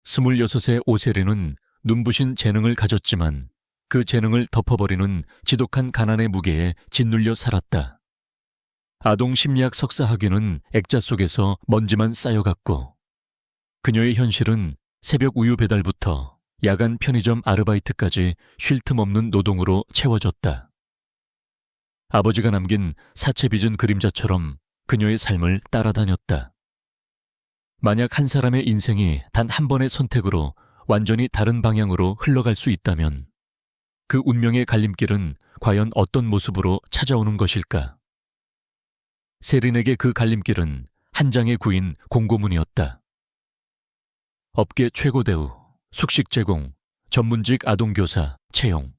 26의 오세리는 눈부신 재능을 가졌지만 그 재능을 덮어버리는 지독한 가난의 무게에 짓눌려 살았다. 아동 심리학 석사 학위는 액자 속에서 먼지만 쌓여갔고 그녀의 현실은 새벽 우유 배달부터 야간 편의점 아르바이트까지 쉴 틈 없는 노동으로 채워졌다. 아버지가 남긴 사채빚은 그림자처럼 그녀의 삶을 따라다녔다. 만약 한 사람의 인생이 단 한 번의 선택으로 완전히 다른 방향으로 흘러갈 수 있다면 그 운명의 갈림길은 과연 어떤 모습으로 찾아오는 것일까? 세린에게 그 갈림길은 한 장의 구인 공고문이었다. 업계 최고 대우, 숙식 제공, 전문직 아동교사, 채용.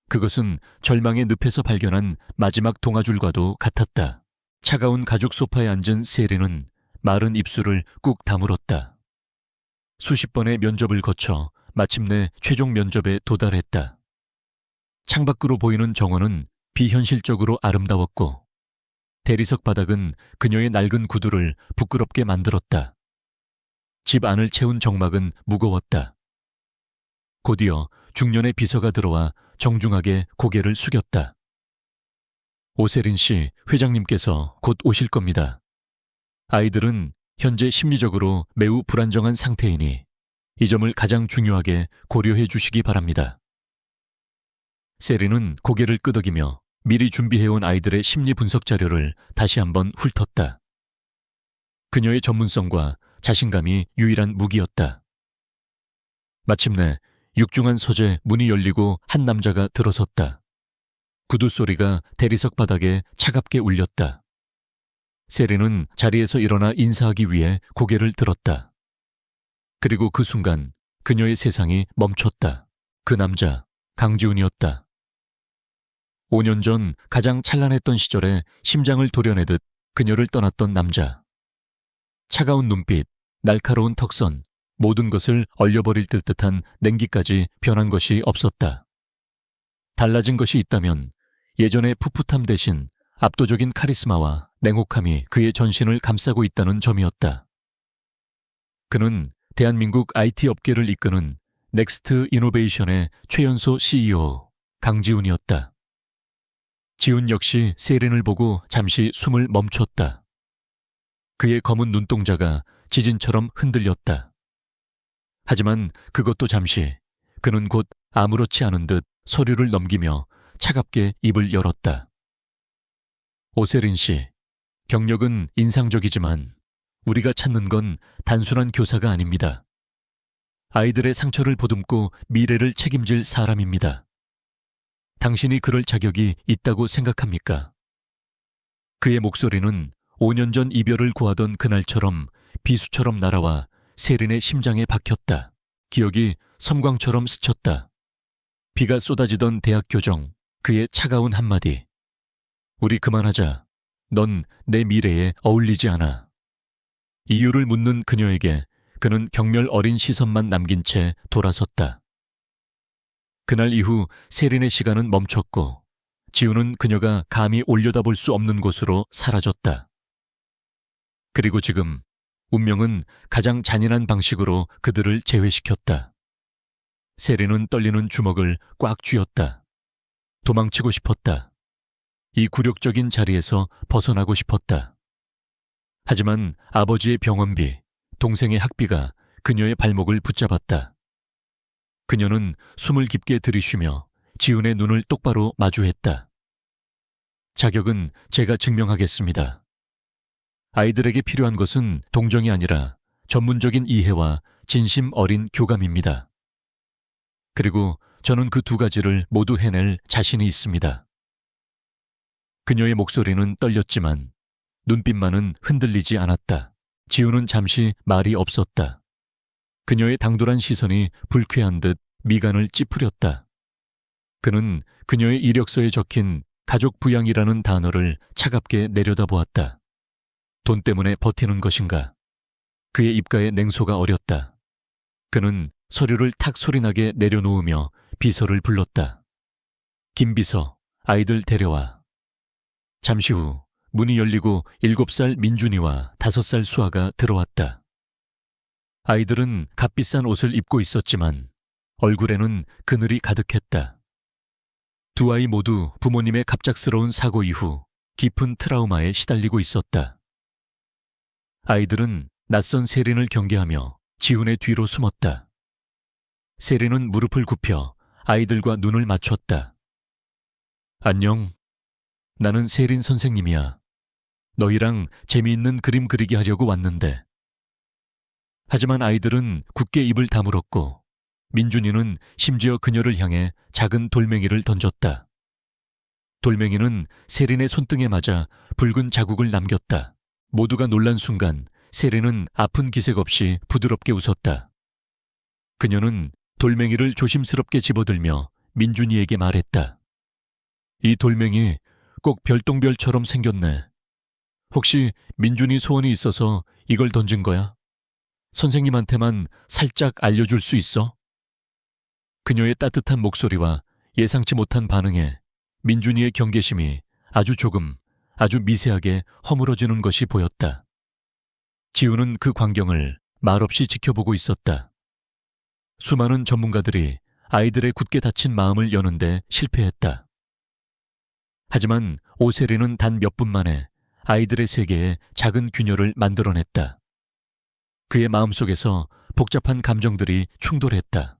그것은 절망의 늪에서 발견한 마지막 동아줄과도 같았다. 차가운 가죽 소파에 앉은 세린은 마른 입술을 꾹 다물었다. 수십 번의 면접을 거쳐 마침내 최종 면접에 도달했다. 창밖으로 보이는 정원은 비현실적으로 아름다웠고 대리석 바닥은 그녀의 낡은 구두를 부끄럽게 만들었다. 집 안을 채운 정막은 무거웠다. 곧이어 중년의 비서가 들어와 정중하게 고개를 숙였다. 오세린 씨, 회장님께서 곧 오실 겁니다. 아이들은 현재 심리적으로 매우 불안정한 상태이니 이 점을 가장 중요하게 고려해 주시기 바랍니다. 세린은 고개를 끄덕이며 미리 준비해온 아이들의 심리 분석 자료를 다시 한번 훑었다. 그녀의 전문성과 자신감이 유일한 무기였다. 마침내 육중한 서재 문이 열리고 한 남자가 들어섰다. 구두 소리가 대리석 바닥에 차갑게 울렸다. 세린은 자리에서 일어나 인사하기 위해 고개를 들었다. 그리고 그 순간 그녀의 세상이 멈췄다. 그 남자, 강지훈이었다. 5년 전 가장 찬란했던 시절에 심장을 도려내듯 그녀를 떠났던 남자. 차가운 눈빛, 날카로운 턱선, 모든 것을 얼려버릴 듯한 냉기까지 변한 것이 없었다. 달라진 것이 있다면 예전의 풋풋함 대신 압도적인 카리스마와 냉혹함이 그의 전신을 감싸고 있다는 점이었다. 그는 대한민국 IT 업계를 이끄는 넥스트 이노베이션의 최연소 CEO 강지훈이었다. 지훈 역시 세린을 보고 잠시 숨을 멈췄다. 그의 검은 눈동자가 지진처럼 흔들렸다. 하지만 그것도 잠시 그는 곧 아무렇지 않은 듯 서류를 넘기며 차갑게 입을 열었다. 오세린 씨, 경력은 인상적이지만 우리가 찾는 건 단순한 교사가 아닙니다. 아이들의 상처를 보듬고 미래를 책임질 사람입니다. 당신이 그럴 자격이 있다고 생각합니까? 그의 목소리는 5년 전 이별을 고하던 그날처럼 비수처럼 날아와 세린의 심장에 박혔다. 기억이 섬광처럼 스쳤다. 비가 쏟아지던 대학 교정, 그의 차가운 한마디. 우리 그만하자. 넌 내 미래에 어울리지 않아. 이유를 묻는 그녀에게 그는 경멸 어린 시선만 남긴 채 돌아섰다. 그날 이후 세린의 시간은 멈췄고 지훈은 그녀가 감히 올려다볼 수 없는 곳으로 사라졌다. 그리고 지금 운명은 가장 잔인한 방식으로 그들을 제외시켰다. 세린은 떨리는 주먹을 꽉 쥐었다. 도망치고 싶었다. 이 굴욕적인 자리에서 벗어나고 싶었다. 하지만 아버지의 병원비, 동생의 학비가 그녀의 발목을 붙잡았다. 그녀는 숨을 깊게 들이쉬며 지훈의 눈을 똑바로 마주했다. 자격은 제가 증명하겠습니다. 아이들에게 필요한 것은 동정이 아니라 전문적인 이해와 진심 어린 교감입니다. 그리고 저는 그 두 가지를 모두 해낼 자신이 있습니다. 그녀의 목소리는 떨렸지만 눈빛만은 흔들리지 않았다. 지훈은 잠시 말이 없었다. 그녀의 당돌한 시선이 불쾌한 듯 미간을 찌푸렸다. 그는 그녀의 이력서에 적힌 가족 부양이라는 단어를 차갑게 내려다보았다. 돈 때문에 버티는 것인가? 그의 입가에 냉소가 어렸다. 그는 서류를 탁 소리나게 내려놓으며 비서를 불렀다. 김 비서, 아이들 데려와. 잠시 후 문이 열리고 7살 민준이와 5살 수아가 들어왔다. 아이들은 값비싼 옷을 입고 있었지만 얼굴에는 그늘이 가득했다. 두 아이 모두 부모님의 갑작스러운 사고 이후 깊은 트라우마에 시달리고 있었다. 아이들은 낯선 세린을 경계하며 지훈의 뒤로 숨었다. 세린은 무릎을 굽혀 아이들과 눈을 맞췄다. 안녕. 나는 세린 선생님이야. 너희랑 재미있는 그림 그리기 하려고 왔는데. 하지만 아이들은 굳게 입을 다물었고 민준이는 심지어 그녀를 향해 작은 돌멩이를 던졌다. 돌멩이는 세린의 손등에 맞아 붉은 자국을 남겼다. 모두가 놀란 순간 세린은 아픈 기색 없이 부드럽게 웃었다. 그녀는 돌멩이를 조심스럽게 집어들며 민준이에게 말했다. 이 돌멩이 꼭 별똥별처럼 생겼네. 혹시 민준이 소원이 있어서 이걸 던진 거야? 선생님한테만 살짝 알려줄 수 있어? 그녀의 따뜻한 목소리와 예상치 못한 반응에 민준이의 경계심이 아주 조금, 아주 미세하게 허물어지는 것이 보였다. 지훈은 그 광경을 말없이 지켜보고 있었다. 수많은 전문가들이 아이들의 굳게 닫힌 마음을 여는데 실패했다. 하지만 오세리는 단 몇 분 만에 아이들의 세계에 작은 균열을 만들어냈다. 그의 마음속에서 복잡한 감정들이 충돌했다.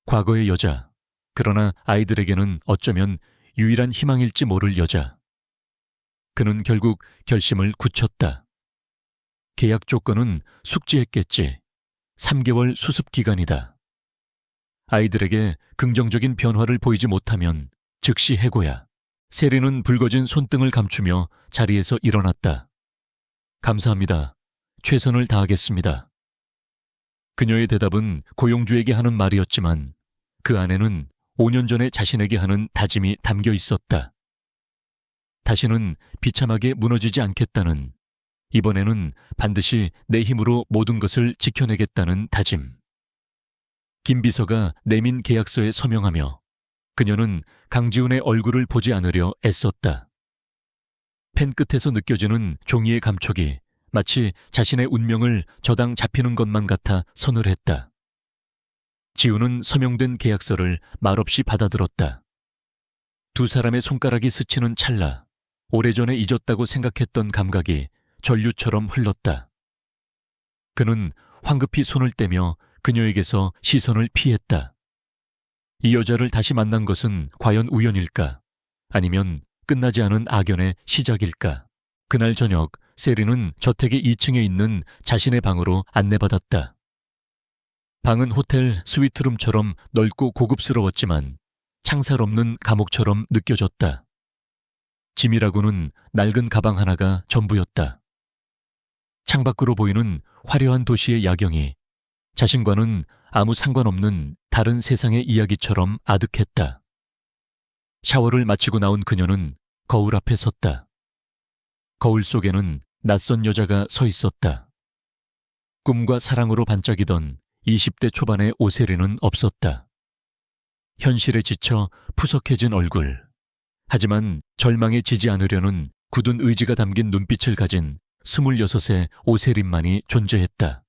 과거의 여자, 그러나 아이들에게는 어쩌면 유일한 희망일지 모를 여자. 그는 결국 결심을 굳혔다. 계약 조건은 숙지했겠지. 3개월 수습 기간이다. 아이들에게 긍정적인 변화를 보이지 못하면 즉시 해고야. 세린은 붉어진 손등을 감추며 자리에서 일어났다. 감사합니다. 최선을 다하겠습니다. 그녀의 대답은 고용주에게 하는 말이었지만 그 안에는 5년 전에 자신에게 하는 다짐이 담겨 있었다. 다시는 비참하게 무너지지 않겠다는, 이번에는 반드시 내 힘으로 모든 것을 지켜내겠다는 다짐. 김 비서가 내민 계약서에 서명하며 그녀는 강지훈의 얼굴을 보지 않으려 애썼다. 펜 끝에서 느껴지는 종이의 감촉이 마치 자신의 운명을 저당 잡히는 것만 같아 서늘했다. 지훈은 서명된 계약서를 말없이 받아들었다. 두 사람의 손가락이 스치는 찰나 오래전에 잊었다고 생각했던 감각이 전류처럼 흘렀다. 그는 황급히 손을 떼며 그녀에게서 시선을 피했다. 이 여자를 다시 만난 것은 과연 우연일까? 아니면 끝나지 않은 악연의 시작일까? 그날 저녁 세린은 저택의 2층에 있는 자신의 방으로 안내받았다. 방은 호텔 스위트룸처럼 넓고 고급스러웠지만 창살 없는 감옥처럼 느껴졌다. 짐이라고는 낡은 가방 하나가 전부였다. 창밖으로 보이는 화려한 도시의 야경이 자신과는 아무 상관없는 다른 세상의 이야기처럼 아득했다. 샤워를 마치고 나온 그녀는 거울 앞에 섰다. 거울 속에는 낯선 여자가 서 있었다. 꿈과 사랑으로 반짝이던 20대 초반의 오세리는 없었다. 현실에 지쳐 푸석해진 얼굴. 하지만 절망에 지지 않으려는 굳은 의지가 담긴 눈빛을 가진 26의 오세린만이 존재했다.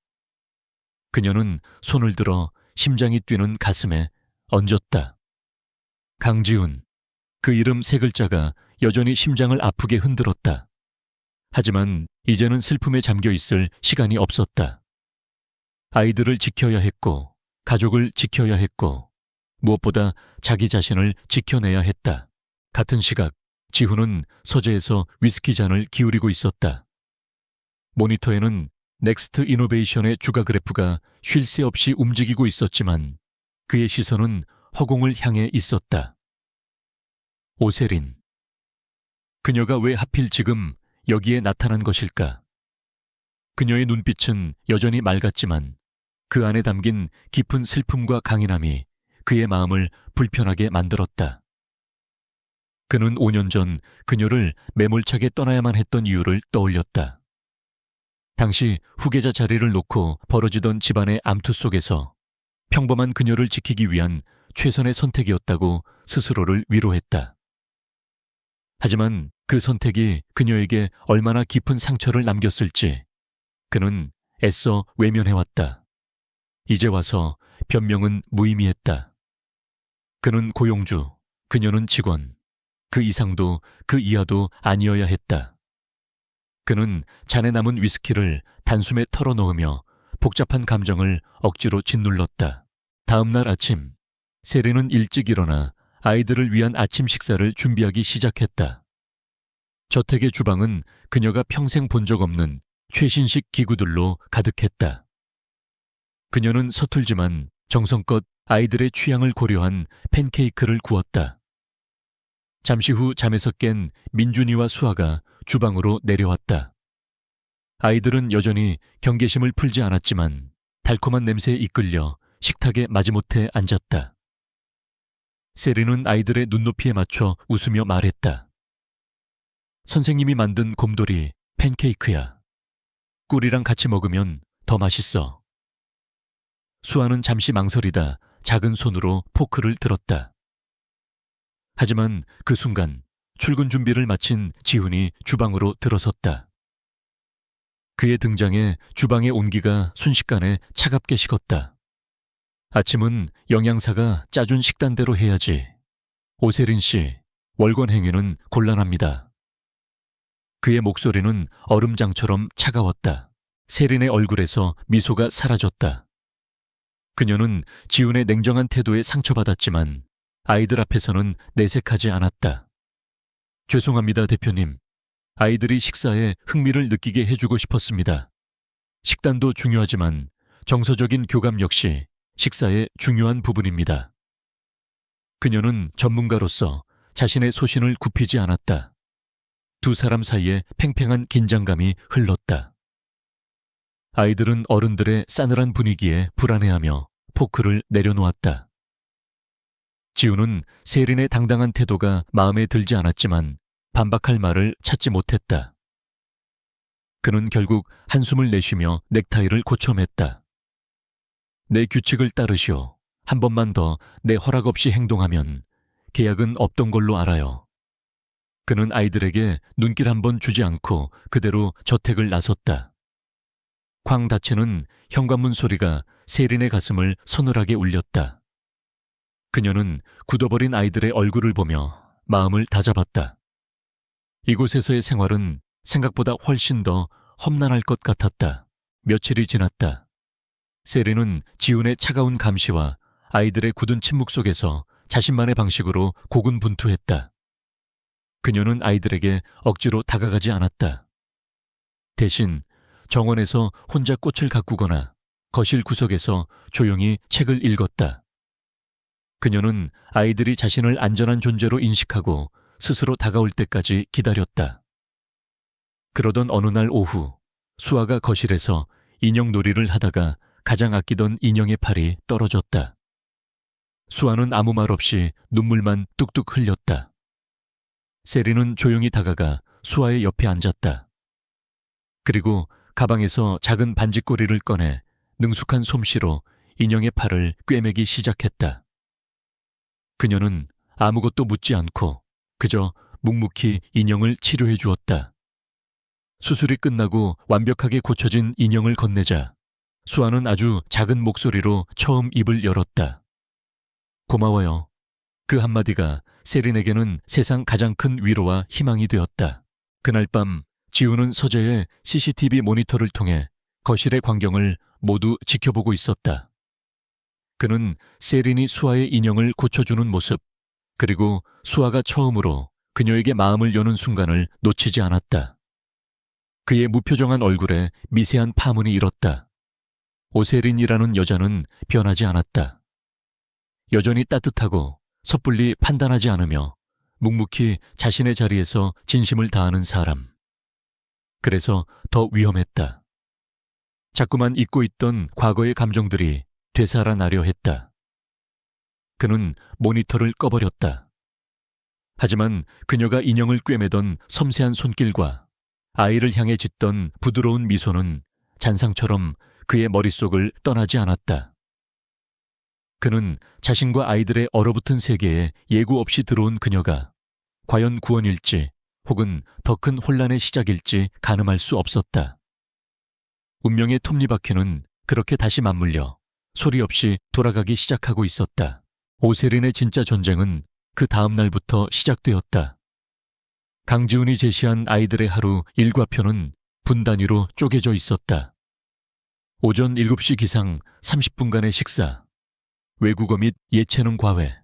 그녀는 손을 들어 심장이 뛰는 가슴에 얹었다. 강지훈. 그 이름 3글자가 여전히 심장을 아프게 흔들었다. 하지만 이제는 슬픔에 잠겨 있을 시간이 없었다. 아이들을 지켜야 했고, 가족을 지켜야 했고, 무엇보다 자기 자신을 지켜내야 했다. 같은 시각, 지훈은 서재에서 위스키 잔을 기울이고 있었다. 모니터에는 넥스트 이노베이션의 주가 그래프가 쉴 새 없이 움직이고 있었지만 그의 시선은 허공을 향해 있었다. 오세린. 그녀가 왜 하필 지금 여기에 나타난 것일까? 그녀의 눈빛은 여전히 맑았지만 그 안에 담긴 깊은 슬픔과 강인함이 그의 마음을 불편하게 만들었다. 그는 5년 전 그녀를 매몰차게 떠나야만 했던 이유를 떠올렸다. 당시 후계자 자리를 놓고 벌어지던 집안의 암투 속에서 평범한 그녀를 지키기 위한 최선의 선택이었다고 스스로를 위로했다. 하지만 그 선택이 그녀에게 얼마나 깊은 상처를 남겼을지 그는 애써 외면해왔다. 이제 와서 변명은 무의미했다. 그는 고용주, 그녀는 직원, 그 이상도 그 이하도 아니어야 했다. 그는 잔에 남은 위스키를 단숨에 털어놓으며 복잡한 감정을 억지로 짓눌렀다. 다음 날 아침, 세리는 일찍 일어나 아이들을 위한 아침 식사를 준비하기 시작했다. 저택의 주방은 그녀가 평생 본 적 없는 최신식 기구들로 가득했다. 그녀는 서툴지만 정성껏 아이들의 취향을 고려한 팬케이크를 구웠다. 잠시 후 잠에서 깬 민준이와 수아가 주방으로 내려왔다. 아이들은 여전히 경계심을 풀지 않았지만 달콤한 냄새에 이끌려 식탁에 마지못해 앉았다. 세리는 아이들의 눈높이에 맞춰 웃으며 말했다. 선생님이 만든 곰돌이 팬케이크야. 꿀이랑 같이 먹으면 더 맛있어. 수아는 잠시 망설이다 작은 손으로 포크를 들었다. 하지만 그 순간 출근 준비를 마친 지훈이 주방으로 들어섰다. 그의 등장에 주방의 온기가 순식간에 차갑게 식었다. 아침은 영양사가 짜준 식단대로 해야지. 오세린 씨, 월권 행위는 곤란합니다. 그의 목소리는 얼음장처럼 차가웠다. 세린의 얼굴에서 미소가 사라졌다. 그녀는 지훈의 냉정한 태도에 상처받았지만 아이들 앞에서는 내색하지 않았다. 죄송합니다, 대표님. 아이들이 식사에 흥미를 느끼게 해주고 싶었습니다. 식단도 중요하지만 정서적인 교감 역시 식사의 중요한 부분입니다. 그녀는 전문가로서 자신의 소신을 굽히지 않았다. 두 사람 사이에 팽팽한 긴장감이 흘렀다. 아이들은 어른들의 싸늘한 분위기에 불안해하며 포크를 내려놓았다. 지훈은 세린의 당당한 태도가 마음에 들지 않았지만 반박할 말을 찾지 못했다. 그는 결국 한숨을 내쉬며 넥타이를 고쳐맸다. 내 규칙을 따르시오. 한 번만 더 내 허락 없이 행동하면 계약은 없던 걸로 알아요. 그는 아이들에게 눈길 한 번 주지 않고 그대로 저택을 나섰다. 쾅 닫히는 현관문 소리가 세린의 가슴을 서늘하게 울렸다. 그녀는 굳어버린 아이들의 얼굴을 보며 마음을 다잡았다. 이곳에서의 생활은 생각보다 훨씬 더 험난할 것 같았다. 며칠이 지났다. 세린은 지훈의 차가운 감시와 아이들의 굳은 침묵 속에서 자신만의 방식으로 고군분투했다. 그녀는 아이들에게 억지로 다가가지 않았다. 대신 정원에서 혼자 꽃을 가꾸거나 거실 구석에서 조용히 책을 읽었다. 그녀는 아이들이 자신을 안전한 존재로 인식하고 스스로 다가올 때까지 기다렸다. 그러던 어느 날 오후, 수아가 거실에서 인형 놀이를 하다가 가장 아끼던 인형의 팔이 떨어졌다. 수아는 아무 말 없이 눈물만 뚝뚝 흘렸다. 세리는 조용히 다가가 수아의 옆에 앉았다. 그리고 가방에서 작은 반지꼬리를 꺼내 능숙한 솜씨로 인형의 팔을 꿰매기 시작했다. 그녀는 아무것도 묻지 않고 그저 묵묵히 인형을 치료해 주었다. 수술이 끝나고 완벽하게 고쳐진 인형을 건네자 수아는 아주 작은 목소리로 처음 입을 열었다. 고마워요. 그 한마디가 세린에게는 세상 가장 큰 위로와 희망이 되었다. 그날 밤 지훈은 서재의 CCTV 모니터를 통해 거실의 광경을 모두 지켜보고 있었다. 그는 세린이 수아의 인형을 고쳐주는 모습, 그리고 수아가 처음으로 그녀에게 마음을 여는 순간을 놓치지 않았다. 그의 무표정한 얼굴에 미세한 파문이 일었다. 오세린이라는 여자는 변하지 않았다. 여전히 따뜻하고 섣불리 판단하지 않으며 묵묵히 자신의 자리에서 진심을 다하는 사람. 그래서 더 위험했다. 자꾸만 잊고 있던 과거의 감정들이 되살아나려 했다. 그는 모니터를 꺼버렸다. 하지만 그녀가 인형을 꿰매던 섬세한 손길과 아이를 향해 짓던 부드러운 미소는 잔상처럼 그의 머릿속을 떠나지 않았다. 그는 자신과 아이들의 얼어붙은 세계에 예고 없이 들어온 그녀가 과연 구원일지 혹은 더 큰 혼란의 시작일지 가늠할 수 없었다. 운명의 톱니바퀴는 그렇게 다시 맞물려 소리 없이 돌아가기 시작하고 있었다. 오세린의 진짜 전쟁은 그 다음 날부터 시작되었다. 강지훈이 제시한 아이들의 하루 일과표는 분 단위로 쪼개져 있었다. 오전 7시 기상 30분간의 식사, 외국어 및 예체능 과외,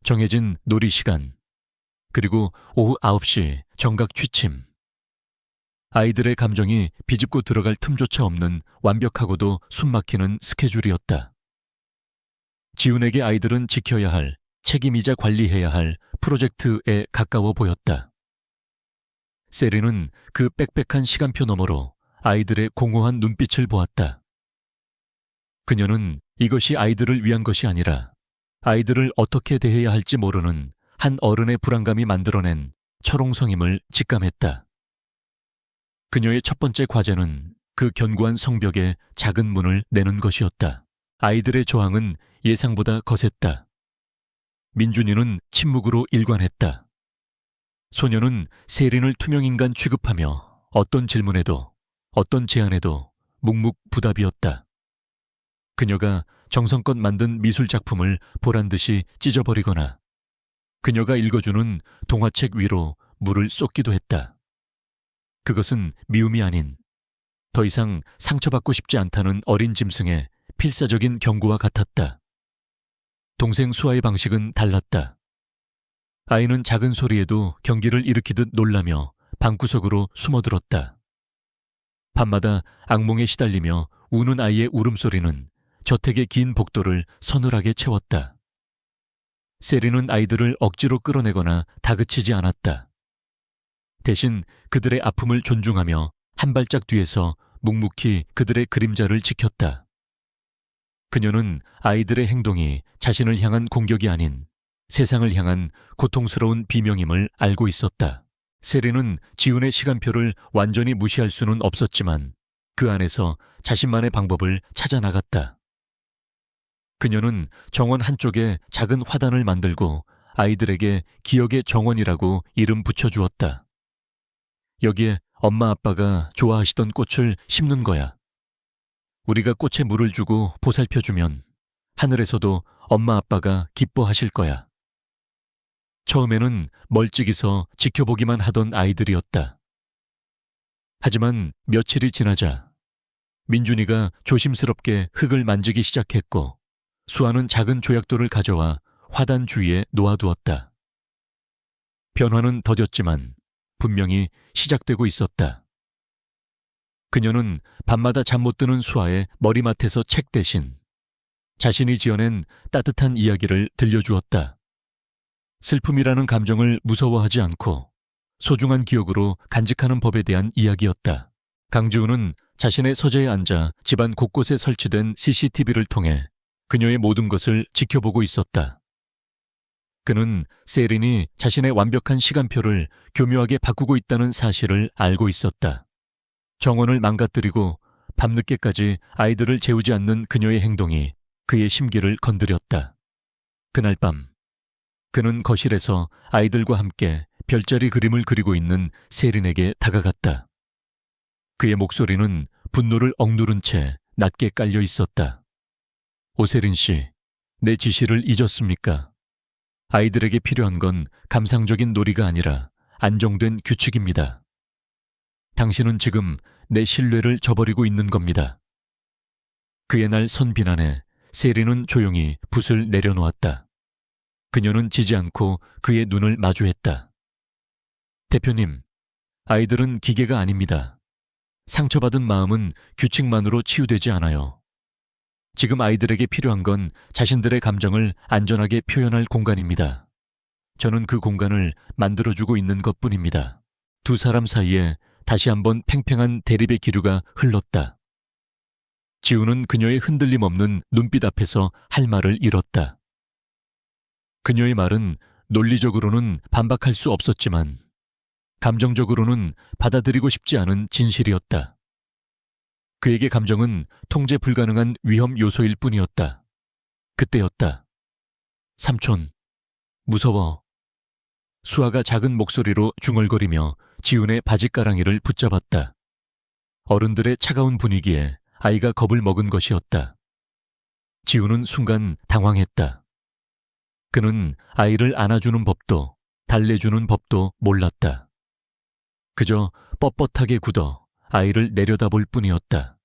정해진 놀이 시간, 그리고 오후 9시 정각 취침. 아이들의 감정이 비집고 들어갈 틈조차 없는 완벽하고도 숨막히는 스케줄이었다. 지훈에게 아이들은 지켜야 할, 책임이자 관리해야 할 프로젝트에 가까워 보였다. 세리는 그 빽빽한 시간표 너머로 아이들의 공허한 눈빛을 보았다. 그녀는 이것이 아이들을 위한 것이 아니라 아이들을 어떻게 대해야 할지 모르는 한 어른의 불안감이 만들어낸 철옹성임을 직감했다. 그녀의 첫 번째 과제는 그 견고한 성벽에 작은 문을 내는 것이었다. 아이들의 저항은 예상보다 거셌다. 민준이는 침묵으로 일관했다. 소녀는 세린을 투명인간 취급하며 어떤 질문에도 어떤 제안에도 묵묵부답이었다. 그녀가 정성껏 만든 미술작품을 보란듯이 찢어버리거나 그녀가 읽어주는 동화책 위로 물을 쏟기도 했다. 그것은 미움이 아닌 더 이상 상처받고 싶지 않다는 어린 짐승의 필사적인 경고와 같았다. 동생 수아의 방식은 달랐다. 아이는 작은 소리에도 경기를 일으키듯 놀라며 방구석으로 숨어들었다. 밤마다 악몽에 시달리며 우는 아이의 울음소리는 저택의 긴 복도를 서늘하게 채웠다. 세리는 아이들을 억지로 끌어내거나 다그치지 않았다. 대신 그들의 아픔을 존중하며 한 발짝 뒤에서 묵묵히 그들의 그림자를 지켰다. 그녀는 아이들의 행동이 자신을 향한 공격이 아닌 세상을 향한 고통스러운 비명임을 알고 있었다. 세리는 지훈의 시간표를 완전히 무시할 수는 없었지만 그 안에서 자신만의 방법을 찾아 나갔다. 그녀는 정원 한쪽에 작은 화단을 만들고 아이들에게 기억의 정원이라고 이름 붙여주었다. 여기에 엄마 아빠가 좋아하시던 꽃을 심는 거야. 우리가 꽃에 물을 주고 보살펴주면 하늘에서도 엄마 아빠가 기뻐하실 거야. 처음에는 멀찍이서 지켜보기만 하던 아이들이었다. 하지만 며칠이 지나자 민준이가 조심스럽게 흙을 만지기 시작했고 수아는 작은 조약돌을 가져와 화단 주위에 놓아두었다. 변화는 더뎠지만 분명히 시작되고 있었다. 그녀는 밤마다 잠 못 드는 수아의 머리맡에서 책 대신 자신이 지어낸 따뜻한 이야기를 들려주었다. 슬픔이라는 감정을 무서워하지 않고 소중한 기억으로 간직하는 법에 대한 이야기였다. 강지훈은 자신의 서재에 앉아 집안 곳곳에 설치된 CCTV를 통해 그녀의 모든 것을 지켜보고 있었다. 그는 세린이 자신의 완벽한 시간표를 교묘하게 바꾸고 있다는 사실을 알고 있었다. 정원을 망가뜨리고 밤늦게까지 아이들을 재우지 않는 그녀의 행동이 그의 심기를 건드렸다. 그날 밤 그는 거실에서 아이들과 함께 별자리 그림을 그리고 있는 세린에게 다가갔다. 그의 목소리는 분노를 억누른 채 낮게 깔려 있었다. 오세린 씨, 내 지시를 잊었습니까? 아이들에게 필요한 건 감상적인 놀이가 아니라 안정된 규칙입니다. 당신은 지금 내 신뢰를 저버리고 있는 겁니다. 그의 날 선비난에 세린은 조용히 붓을 내려놓았다. 그녀는 지지 않고 그의 눈을 마주했다. 대표님, 아이들은 기계가 아닙니다. 상처받은 마음은 규칙만으로 치유되지 않아요. 지금 아이들에게 필요한 건 자신들의 감정을 안전하게 표현할 공간입니다. 저는 그 공간을 만들어주고 있는 것뿐입니다. 두 사람 사이에 다시 한번 팽팽한 대립의 기류가 흘렀다. 지우는 그녀의 흔들림 없는 눈빛 앞에서 할 말을 잃었다. 그녀의 말은 논리적으로는 반박할 수 없었지만 감정적으로는 받아들이고 싶지 않은 진실이었다. 그에게 감정은 통제 불가능한 위험 요소일 뿐이었다. 그때였다. 삼촌, 무서워. 수아가 작은 목소리로 중얼거리며 지훈의 바지가랑이를 붙잡았다. 어른들의 차가운 분위기에 아이가 겁을 먹은 것이었다. 지우는 순간 당황했다. 그는 아이를 안아주는 법도 달래주는 법도 몰랐다. 그저 뻣뻣하게 굳어 아이를 내려다볼 뿐이었다.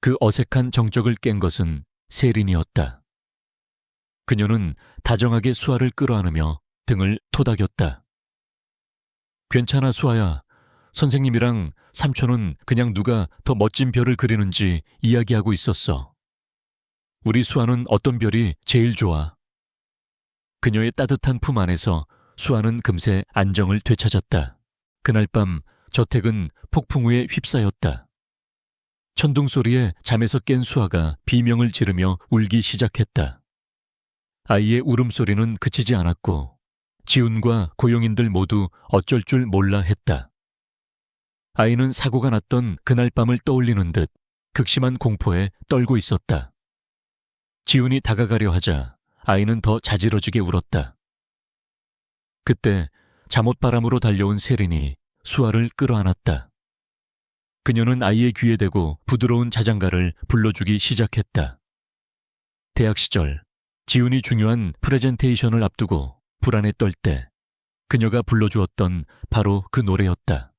그 어색한 정적을 깬 것은 세린이었다. 그녀는 다정하게 수아를 끌어안으며 등을 토닥였다. 괜찮아, 수아야. 선생님이랑 삼촌은 그냥 누가 더 멋진 별을 그리는지 이야기하고 있었어. 우리 수아는 어떤 별이 제일 좋아? 그녀의 따뜻한 품 안에서 수아는 금세 안정을 되찾았다. 그날 밤 저택은 폭풍우에 휩싸였다. 천둥 소리에 잠에서 깬 수아가 비명을 지르며 울기 시작했다. 아이의 울음소리는 그치지 않았고 지훈과 고용인들 모두 어쩔 줄 몰라 했다. 아이는 사고가 났던 그날 밤을 떠올리는 듯 극심한 공포에 떨고 있었다. 지훈이 다가가려 하자 아이는 더 자지러지게 울었다. 그때 잠옷바람으로 달려온 세린이 수아를 끌어안았다. 그녀는 아이의 귀에 대고 부드러운 자장가를 불러주기 시작했다. 대학 시절 지훈이 중요한 프레젠테이션을 앞두고 불안에 떨 때 그녀가 불러주었던 바로 그 노래였다.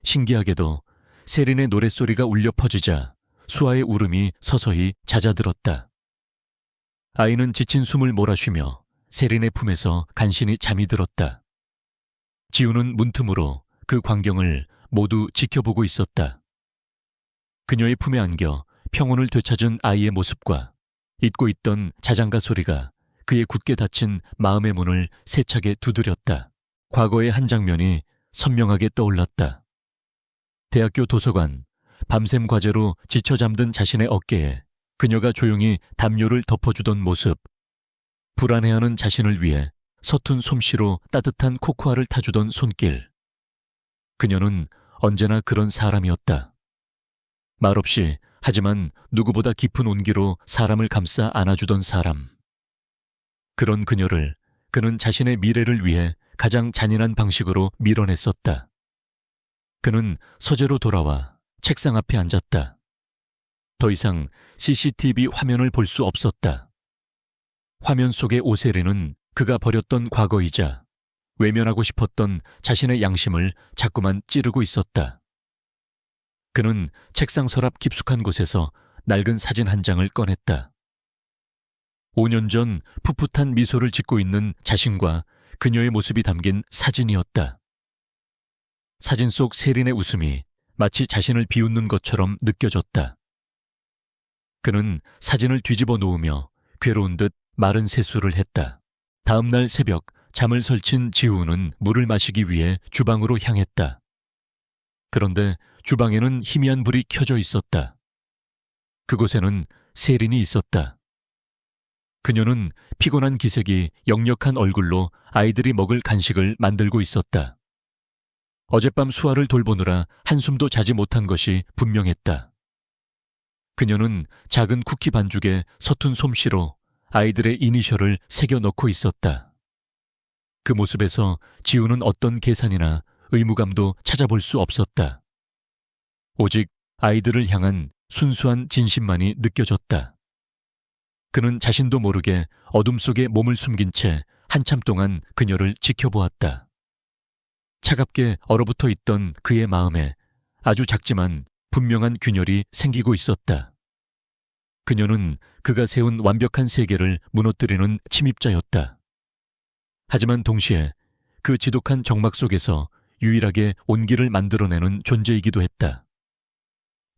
신기하게도 세린의 노랫소리가 울려 퍼지자 수아의 울음이 서서히 잦아들었다. 아이는 지친 숨을 몰아쉬며 세린의 품에서 간신히 잠이 들었다. 지훈은 문틈으로 그 광경을 모두 지켜보고 있었다. 그녀의 품에 안겨 평온을 되찾은 아이의 모습과 잊고 있던 자장가 소리가 그의 굳게 닫힌 마음의 문을 세차게 두드렸다. 과거의 한 장면이 선명하게 떠올랐다. 대학교 도서관, 밤샘 과제로 지쳐 잠든 자신의 어깨에 그녀가 조용히 담요를 덮어주던 모습, 불안해하는 자신을 위해 서툰 솜씨로 따뜻한 코코아를 타주던 손길. 그녀는 언제나 그런 사람이었다. 말없이 하지만 누구보다 깊은 온기로 사람을 감싸 안아주던 사람. 그런 그녀를 그는 자신의 미래를 위해 가장 잔인한 방식으로 밀어냈었다. 그는 서재로 돌아와 책상 앞에 앉았다. 더 이상 CCTV 화면을 볼 수 없었다. 화면 속의 오세리는 그가 버렸던 과거이자 외면하고 싶었던 자신의 양심을 자꾸만 찌르고 있었다. 그는 책상 서랍 깊숙한 곳에서 낡은 사진 한 장을 꺼냈다. 5년 전 풋풋한 미소를 짓고 있는 자신과 그녀의 모습이 담긴 사진이었다. 사진 속 세린의 웃음이 마치 자신을 비웃는 것처럼 느껴졌다. 그는 사진을 뒤집어 놓으며 괴로운 듯 마른 세수를 했다. 다음 날 새벽 잠을 설친 지우는 물을 마시기 위해 주방으로 향했다. 그런데 주방에는 희미한 불이 켜져 있었다. 그곳에는 세린이 있었다. 그녀는 피곤한 기색이 역력한 얼굴로 아이들이 먹을 간식을 만들고 있었다. 어젯밤 수아를 돌보느라 한숨도 자지 못한 것이 분명했다. 그녀는 작은 쿠키 반죽에 서툰 솜씨로 아이들의 이니셜을 새겨 넣고 있었다. 그 모습에서 지우는 어떤 계산이나 의무감도 찾아볼 수 없었다. 오직 아이들을 향한 순수한 진심만이 느껴졌다. 그는 자신도 모르게 어둠 속에 몸을 숨긴 채 한참 동안 그녀를 지켜보았다. 차갑게 얼어붙어 있던 그의 마음에 아주 작지만 분명한 균열이 생기고 있었다. 그녀는 그가 세운 완벽한 세계를 무너뜨리는 침입자였다. 하지만 동시에 그 지독한 정막 속에서 유일하게 온기를 만들어내는 존재이기도 했다.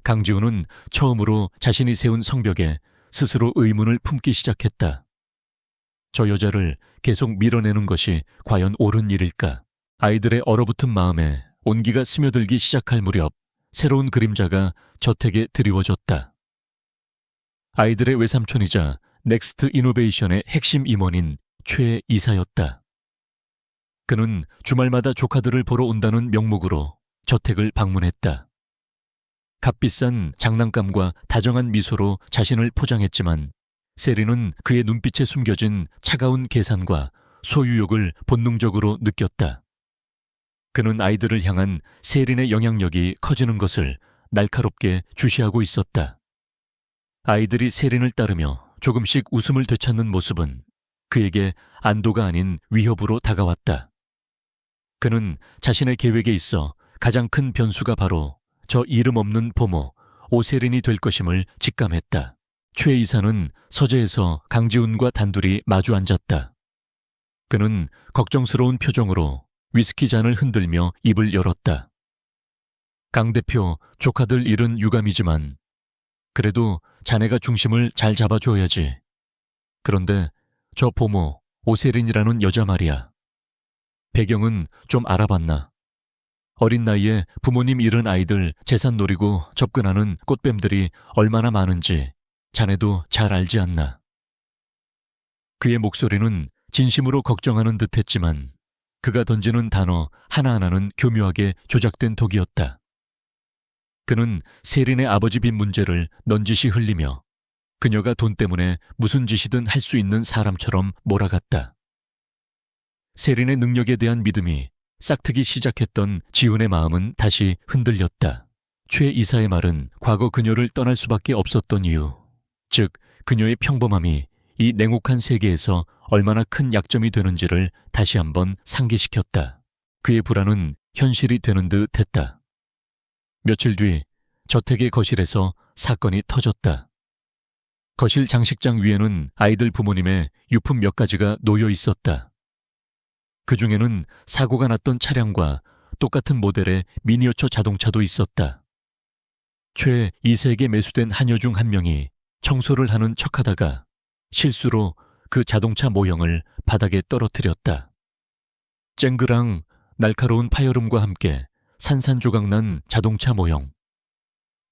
강지훈은 처음으로 자신이 세운 성벽에 스스로 의문을 품기 시작했다. 저 여자를 계속 밀어내는 것이 과연 옳은 일일까? 아이들의 얼어붙은 마음에 온기가 스며들기 시작할 무렵 새로운 그림자가 저택에 드리워졌다. 아이들의 외삼촌이자 넥스트 이노베이션의 핵심 임원인 최 이사였다. 그는 주말마다 조카들을 보러 온다는 명목으로 저택을 방문했다. 값비싼 장난감과 다정한 미소로 자신을 포장했지만 세린은 그의 눈빛에 숨겨진 차가운 계산과 소유욕을 본능적으로 느꼈다. 그는 아이들을 향한 세린의 영향력이 커지는 것을 날카롭게 주시하고 있었다. 아이들이 세린을 따르며 조금씩 웃음을 되찾는 모습은 그에게 안도가 아닌 위협으로 다가왔다. 그는 자신의 계획에 있어 가장 큰 변수가 바로 저 이름 없는 보모 오세린이 될 것임을 직감했다. 최 이사는 서재에서 강지훈과 단둘이 마주 앉았다. 그는 걱정스러운 표정으로 위스키 잔을 흔들며 입을 열었다. 강 대표, 조카들 일은 유감이지만 그래도 자네가 중심을 잘 잡아줘야지. 그런데 저 보모 오세린이라는 여자 말이야. 배경은 좀 알아봤나? 어린 나이에 부모님 잃은 아이들 재산 노리고 접근하는 꽃뱀들이 얼마나 많은지 자네도 잘 알지 않나? 그의 목소리는 진심으로 걱정하는 듯했지만 그가 던지는 단어 하나하나는 교묘하게 조작된 독이었다. 그는 세린의 아버지 빚 문제를 넌지시 흘리며 그녀가 돈 때문에 무슨 짓이든 할 수 있는 사람처럼 몰아갔다. 세린의 능력에 대한 믿음이 싹트기 시작했던 지훈의 마음은 다시 흔들렸다. 최 이사의 말은 과거 그녀를 떠날 수밖에 없었던 이유, 즉 그녀의 평범함이 이 냉혹한 세계에서 얼마나 큰 약점이 되는지를 다시 한번 상기시켰다. 그의 불안은 현실이 되는 듯 했다. 며칠 뒤 저택의 거실에서 사건이 터졌다. 거실 장식장 위에는 아이들 부모님의 유품 몇 가지가 놓여 있었다. 그 중에는 사고가 났던 차량과 똑같은 모델의 미니어처 자동차도 있었다. 최 2세에게 매수된 하녀 중 한 명이 청소를 하는 척하다가 실수로 그 자동차 모형을 바닥에 떨어뜨렸다. 쨍그랑 날카로운 파열음과 함께 산산조각난 자동차 모형.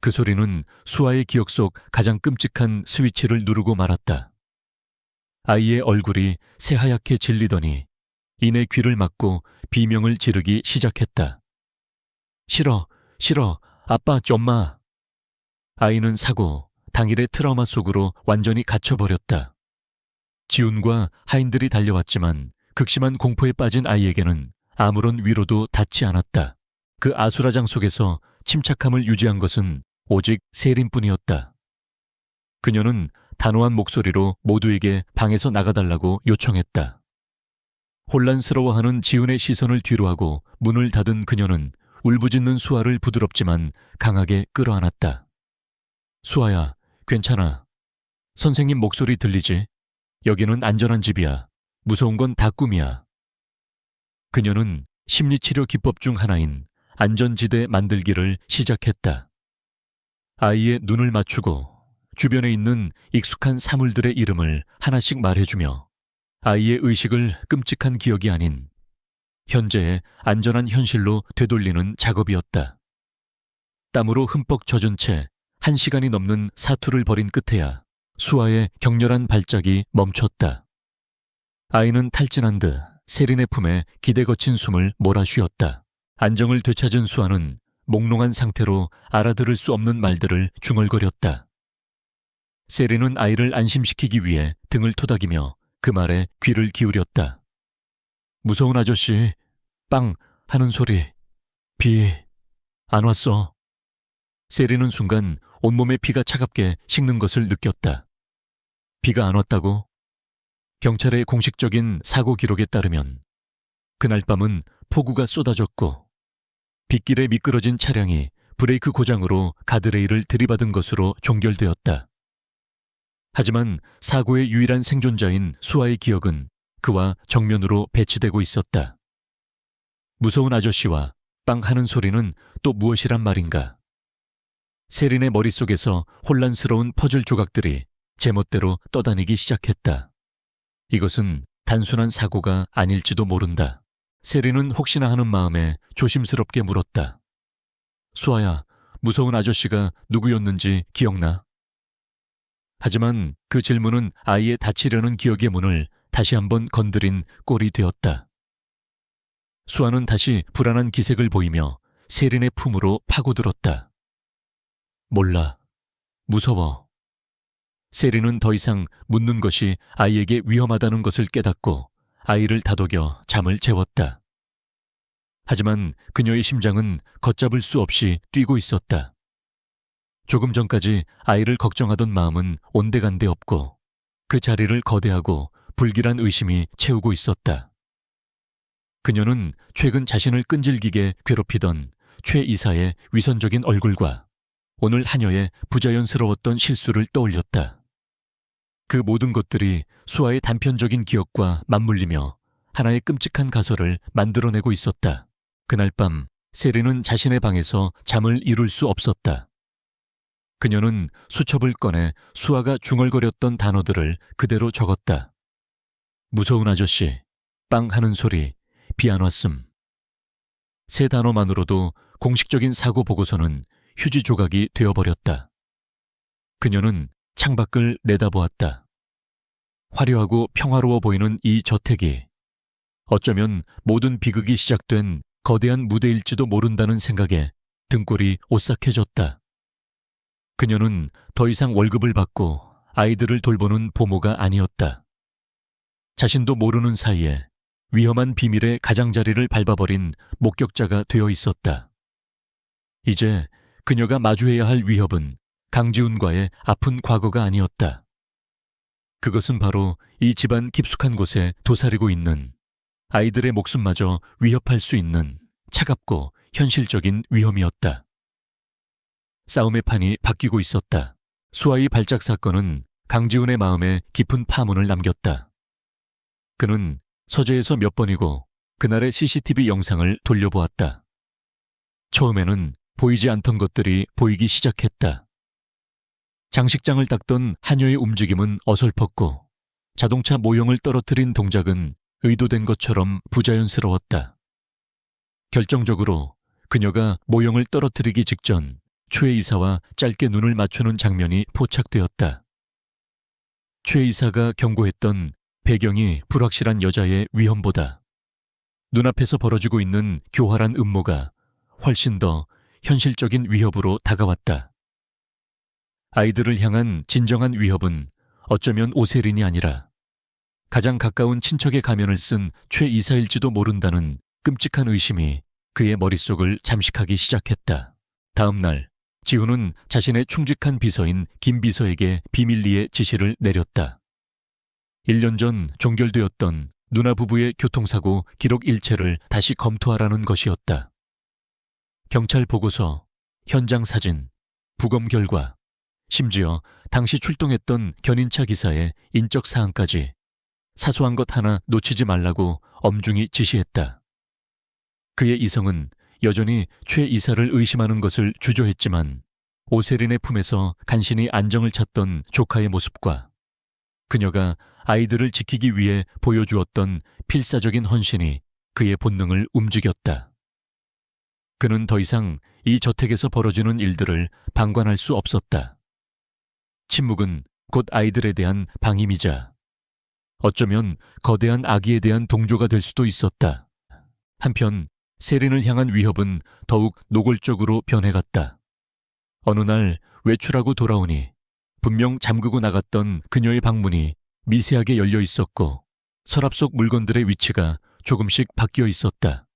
그 소리는 수아의 기억 속 가장 끔찍한 스위치를 누르고 말았다. 아이의 얼굴이 새하얗게 질리더니 이내 귀를 막고 비명을 지르기 시작했다. 싫어, 싫어, 아빠, 엄마. 아이는 사고, 당일의 트라우마 속으로 완전히 갇혀버렸다. 지훈과 하인들이 달려왔지만 극심한 공포에 빠진 아이에게는 아무런 위로도 닿지 않았다. 그 아수라장 속에서 침착함을 유지한 것은 오직 세린뿐이었다. 그녀는 단호한 목소리로 모두에게 방에서 나가달라고 요청했다. 혼란스러워하는 지훈의 시선을 뒤로하고 문을 닫은 그녀는 울부짖는 수아를 부드럽지만 강하게 끌어안았다. 수아야, 괜찮아. 선생님 목소리 들리지? 여기는 안전한 집이야. 무서운 건 다 꿈이야. 그녀는 심리치료 기법 중 하나인 안전지대 만들기를 시작했다. 아이의 눈을 맞추고 주변에 있는 익숙한 사물들의 이름을 하나씩 말해주며 아이의 의식을 끔찍한 기억이 아닌 현재의 안전한 현실로 되돌리는 작업이었다. 땀으로 흠뻑 젖은 채 1시간이 넘는 사투를 벌인 끝에야 수아의 격렬한 발작이 멈췄다. 아이는 탈진한 듯 세린의 품에 기대 거친 숨을 몰아쉬었다. 안정을 되찾은 수아는 몽롱한 상태로 알아들을 수 없는 말들을 중얼거렸다. 세린은 아이를 안심시키기 위해 등을 토닥이며 그 말에 귀를 기울였다. 무서운 아저씨, 빵 하는 소리, 비 안 왔어. 세린은 순간 온몸에 피가 차갑게 식는 것을 느꼈다. 비가 안 왔다고? 경찰의 공식적인 사고 기록에 따르면 그날 밤은 폭우가 쏟아졌고 빗길에 미끄러진 차량이 브레이크 고장으로 가드레일을 들이받은 것으로 종결되었다. 하지만 사고의 유일한 생존자인 수아의 기억은 그와 정면으로 배치되고 있었다. 무서운 아저씨와 빵 하는 소리는 또 무엇이란 말인가? 세린의 머릿속에서 혼란스러운 퍼즐 조각들이 제멋대로 떠다니기 시작했다. 이것은 단순한 사고가 아닐지도 모른다. 세린은 혹시나 하는 마음에 조심스럽게 물었다. 수아야, 무서운 아저씨가 누구였는지 기억나? 하지만 그 질문은 아이의 닫히려는 기억의 문을 다시 한번 건드린 꼴이 되었다. 수아는 다시 불안한 기색을 보이며 세린의 품으로 파고들었다. 몰라. 무서워. 세린은 더 이상 묻는 것이 아이에게 위험하다는 것을 깨닫고 아이를 다독여 잠을 재웠다. 하지만 그녀의 심장은 걷잡을 수 없이 뛰고 있었다. 조금 전까지 아이를 걱정하던 마음은 온데간데 없고 그 자리를 거대하고 불길한 의심이 채우고 있었다. 그녀는 최근 자신을 끈질기게 괴롭히던 최 이사의 위선적인 얼굴과 오늘 하녀의 부자연스러웠던 실수를 떠올렸다. 그 모든 것들이 수아의 단편적인 기억과 맞물리며 하나의 끔찍한 가설을 만들어내고 있었다. 그날 밤 세리는 자신의 방에서 잠을 이룰 수 없었다. 그녀는 수첩을 꺼내 수아가 중얼거렸던 단어들을 그대로 적었다. 무서운 아저씨, 빵 하는 소리, 비 안 왔음. 세 단어만으로도 공식적인 사고 보고서는 휴지 조각이 되어버렸다. 그녀는 창밖을 내다보았다. 화려하고 평화로워 보이는 이 저택이 어쩌면 모든 비극이 시작된 거대한 무대일지도 모른다는 생각에 등골이 오싹해졌다. 그녀는 더 이상 월급을 받고 아이들을 돌보는 보모가 아니었다. 자신도 모르는 사이에 위험한 비밀의 가장자리를 밟아버린 목격자가 되어 있었다. 이제 그녀가 마주해야 할 위협은 강지훈과의 아픈 과거가 아니었다. 그것은 바로 이 집안 깊숙한 곳에 도사리고 있는 아이들의 목숨마저 위협할 수 있는 차갑고 현실적인 위험이었다. 싸움의 판이 바뀌고 있었다. 수아의 발작 사건은 강지훈의 마음에 깊은 파문을 남겼다. 그는 서재에서 몇 번이고 그날의 CCTV 영상을 돌려보았다. 처음에는 보이지 않던 것들이 보이기 시작했다. 장식장을 닦던 하녀의 움직임은 어설펐고 자동차 모형을 떨어뜨린 동작은 의도된 것처럼 부자연스러웠다. 결정적으로 그녀가 모형을 떨어뜨리기 직전 최 이사와 짧게 눈을 맞추는 장면이 포착되었다. 최 이사가 경고했던 배경이 불확실한 여자의 위험보다 눈앞에서 벌어지고 있는 교활한 음모가 훨씬 더 현실적인 위협으로 다가왔다. 아이들을 향한 진정한 위협은 어쩌면 오세린이 아니라 가장 가까운 친척의 가면을 쓴 최 이사일지도 모른다는 끔찍한 의심이 그의 머릿속을 잠식하기 시작했다. 다음 날 지훈은 자신의 충직한 비서인 김 비서에게 비밀리에 지시를 내렸다. 1년 전 종결되었던 누나 부부의 교통사고 기록 일체를 다시 검토하라는 것이었다. 경찰 보고서, 현장 사진, 부검 결과, 심지어 당시 출동했던 견인차 기사의 인적 사항까지 사소한 것 하나 놓치지 말라고 엄중히 지시했다. 그의 이성은 여전히 최 이사를 의심하는 것을 주저했지만 오세린의 품에서 간신히 안정을 찾던 조카의 모습과 그녀가 아이들을 지키기 위해 보여주었던 필사적인 헌신이 그의 본능을 움직였다. 그는 더 이상 이 저택에서 벌어지는 일들을 방관할 수 없었다. 침묵은 곧 아이들에 대한 방임이자 어쩌면 거대한 악의에 대한 동조가 될 수도 있었다. 한편 세린을 향한 위협은 더욱 노골적으로 변해갔다. 어느 날 외출하고 돌아오니 분명 잠그고 나갔던 그녀의 방문이 미세하게 열려 있었고 서랍 속 물건들의 위치가 조금씩 바뀌어 있었다.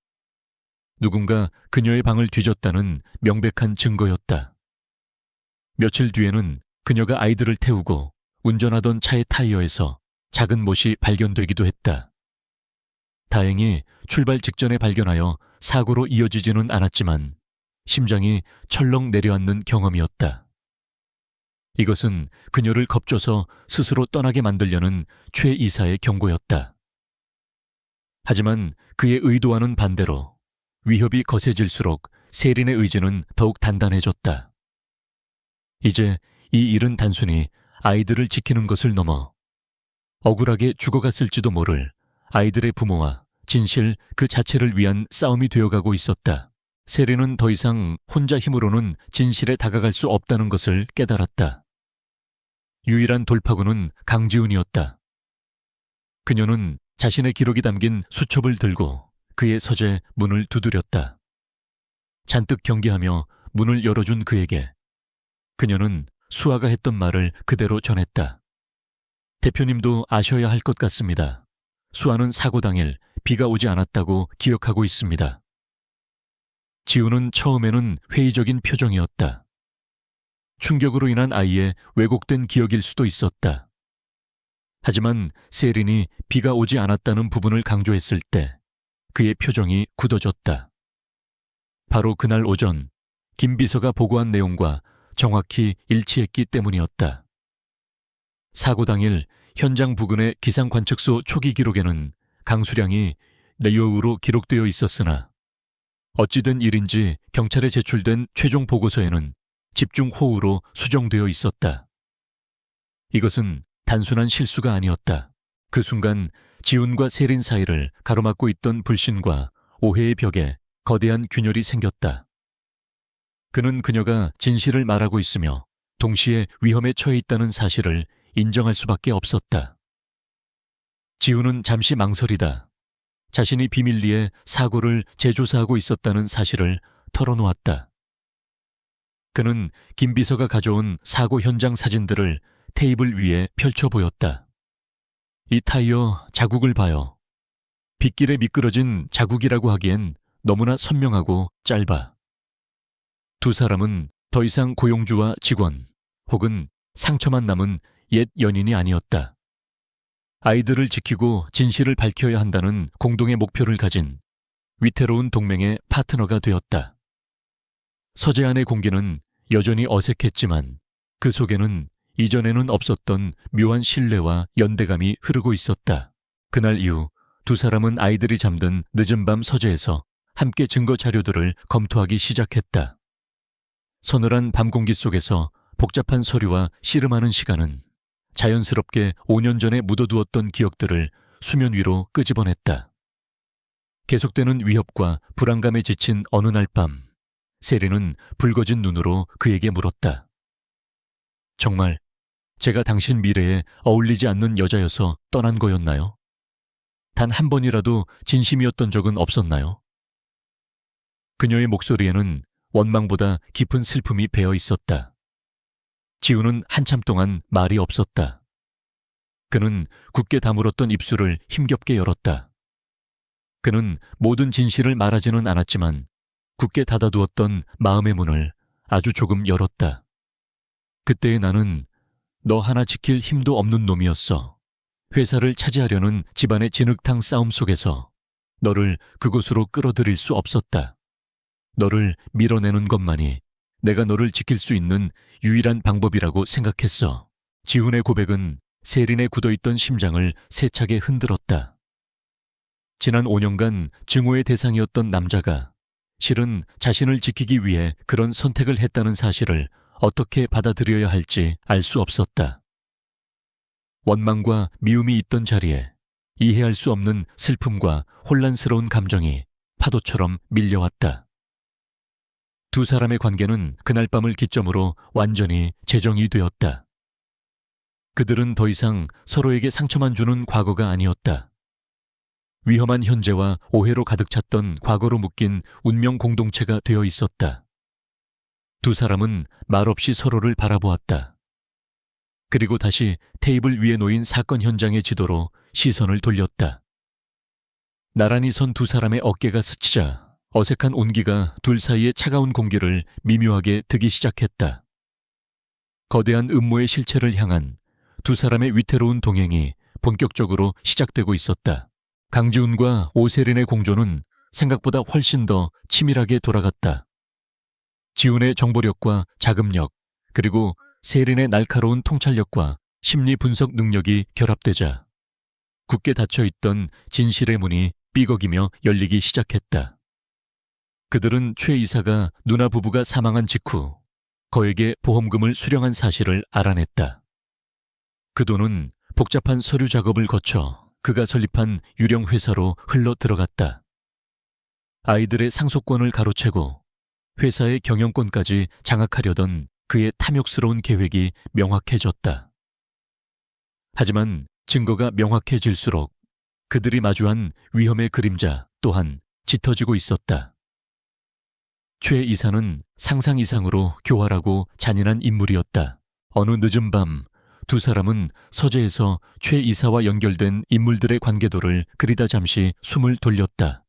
누군가 그녀의 방을 뒤졌다는 명백한 증거였다. 며칠 뒤에는 그녀가 아이들을 태우고 운전하던 차의 타이어에서 작은 못이 발견되기도 했다. 다행히 출발 직전에 발견하여 사고로 이어지지는 않았지만 심장이 철렁 내려앉는 경험이었다. 이것은 그녀를 겁줘서 스스로 떠나게 만들려는 최 이사의 경고였다. 하지만 그의 의도와는 반대로 위협이 거세질수록 세린의 의지는 더욱 단단해졌다. 이제 이 일은 단순히 아이들을 지키는 것을 넘어 억울하게 죽어갔을지도 모를 아이들의 부모와 진실 그 자체를 위한 싸움이 되어가고 있었다. 세린은 더 이상 혼자 힘으로는 진실에 다가갈 수 없다는 것을 깨달았다. 유일한 돌파구는 강지훈이었다. 그녀는 자신의 기록이 담긴 수첩을 들고 그의 서재 문을 두드렸다. 잔뜩 경계하며 문을 열어준 그에게 그녀는 수아가 했던 말을 그대로 전했다. 대표님도 아셔야 할 것 같습니다. 수아는 사고 당일 비가 오지 않았다고 기억하고 있습니다. 지우는 처음에는 회의적인 표정이었다. 충격으로 인한 아이의 왜곡된 기억일 수도 있었다. 하지만 세린이 비가 오지 않았다는 부분을 강조했을 때 그의 표정이 굳어졌다. 바로 그날 오전 김 비서가 보고한 내용과 정확히 일치했기 때문이었다. 사고 당일 현장 부근의 기상관측소 초기 기록에는 강수량이 내여우로 기록되어 있었으나 어찌된 일인지 경찰에 제출된 최종 보고서에는 집중호우로 수정되어 있었다. 이것은 단순한 실수가 아니었다. 그 순간 지훈과 세린 사이를 가로막고 있던 불신과 오해의 벽에 거대한 균열이 생겼다. 그는 그녀가 진실을 말하고 있으며 동시에 위험에 처해 있다는 사실을 인정할 수밖에 없었다. 지훈은 잠시 망설이다. 자신이 비밀리에 사고를 재조사하고 있었다는 사실을 털어놓았다. 그는 김 비서가 가져온 사고 현장 사진들을 테이블 위에 펼쳐 보였다. 이 타이어 자국을 봐요. 빗길에 미끄러진 자국이라고 하기엔 너무나 선명하고 짧아. 두 사람은 더 이상 고용주와 직원 혹은 상처만 남은 옛 연인이 아니었다. 아이들을 지키고 진실을 밝혀야 한다는 공동의 목표를 가진 위태로운 동맹의 파트너가 되었다. 서재 안의 공기는 여전히 어색했지만 그 속에는 이전에는 없었던 묘한 신뢰와 연대감이 흐르고 있었다. 그날 이후 두 사람은 아이들이 잠든 늦은 밤 서재에서 함께 증거 자료들을 검토하기 시작했다. 서늘한 밤 공기 속에서 복잡한 서류와 씨름하는 시간은 자연스럽게 5년 전에 묻어두었던 기억들을 수면 위로 끄집어냈다. 계속되는 위협과 불안감에 지친 어느 날 밤, 세린은 붉어진 눈으로 그에게 물었다. 정말 제가 당신 미래에 어울리지 않는 여자여서 떠난 거였나요? 단 한 번이라도 진심이었던 적은 없었나요? 그녀의 목소리에는 원망보다 깊은 슬픔이 배어 있었다. 지우는 한참 동안 말이 없었다. 그는 굳게 다물었던 입술을 힘겹게 열었다. 그는 모든 진실을 말하지는 않았지만 굳게 닫아두었던 마음의 문을 아주 조금 열었다. 그때의 나는 너 하나 지킬 힘도 없는 놈이었어. 회사를 차지하려는 집안의 진흙탕 싸움 속에서 너를 그곳으로 끌어들일 수 없었다. 너를 밀어내는 것만이 내가 너를 지킬 수 있는 유일한 방법이라고 생각했어. 지훈의 고백은 세린의 굳어있던 심장을 세차게 흔들었다. 지난 5년간 증오의 대상이었던 남자가 실은 자신을 지키기 위해 그런 선택을 했다는 사실을 어떻게 받아들여야 할지 알 수 없었다. 원망과 미움이 있던 자리에 이해할 수 없는 슬픔과 혼란스러운 감정이 파도처럼 밀려왔다. 두 사람의 관계는 그날 밤을 기점으로 완전히 재정이 되었다. 그들은 더 이상 서로에게 상처만 주는 과거가 아니었다. 위험한 현재와 오해로 가득 찼던 과거로 묶인 운명 공동체가 되어 있었다. 두 사람은 말없이 서로를 바라보았다. 그리고 다시 테이블 위에 놓인 사건 현장의 지도로 시선을 돌렸다. 나란히 선 두 사람의 어깨가 스치자 어색한 온기가 둘 사이의 차가운 공기를 미묘하게 트기 시작했다. 거대한 음모의 실체를 향한 두 사람의 위태로운 동행이 본격적으로 시작되고 있었다. 강지훈과 오세린의 공조는 생각보다 훨씬 더 치밀하게 돌아갔다. 지훈의 정보력과 자금력, 그리고 세린의 날카로운 통찰력과 심리 분석 능력이 결합되자 굳게 닫혀있던 진실의 문이 삐걱이며 열리기 시작했다. 그들은 최 이사가 누나 부부가 사망한 직후 거액의 보험금을 수령한 사실을 알아냈다. 그 돈은 복잡한 서류 작업을 거쳐 그가 설립한 유령 회사로 흘러 들어갔다. 아이들의 상속권을 가로채고 회사의 경영권까지 장악하려던 그의 탐욕스러운 계획이 명확해졌다. 하지만 증거가 명확해질수록 그들이 마주한 위험의 그림자 또한 짙어지고 있었다. 최 이사는 상상 이상으로 교활하고 잔인한 인물이었다. 어느 늦은 밤 두 사람은 서재에서 최 이사와 연결된 인물들의 관계도를 그리다 잠시 숨을 돌렸다.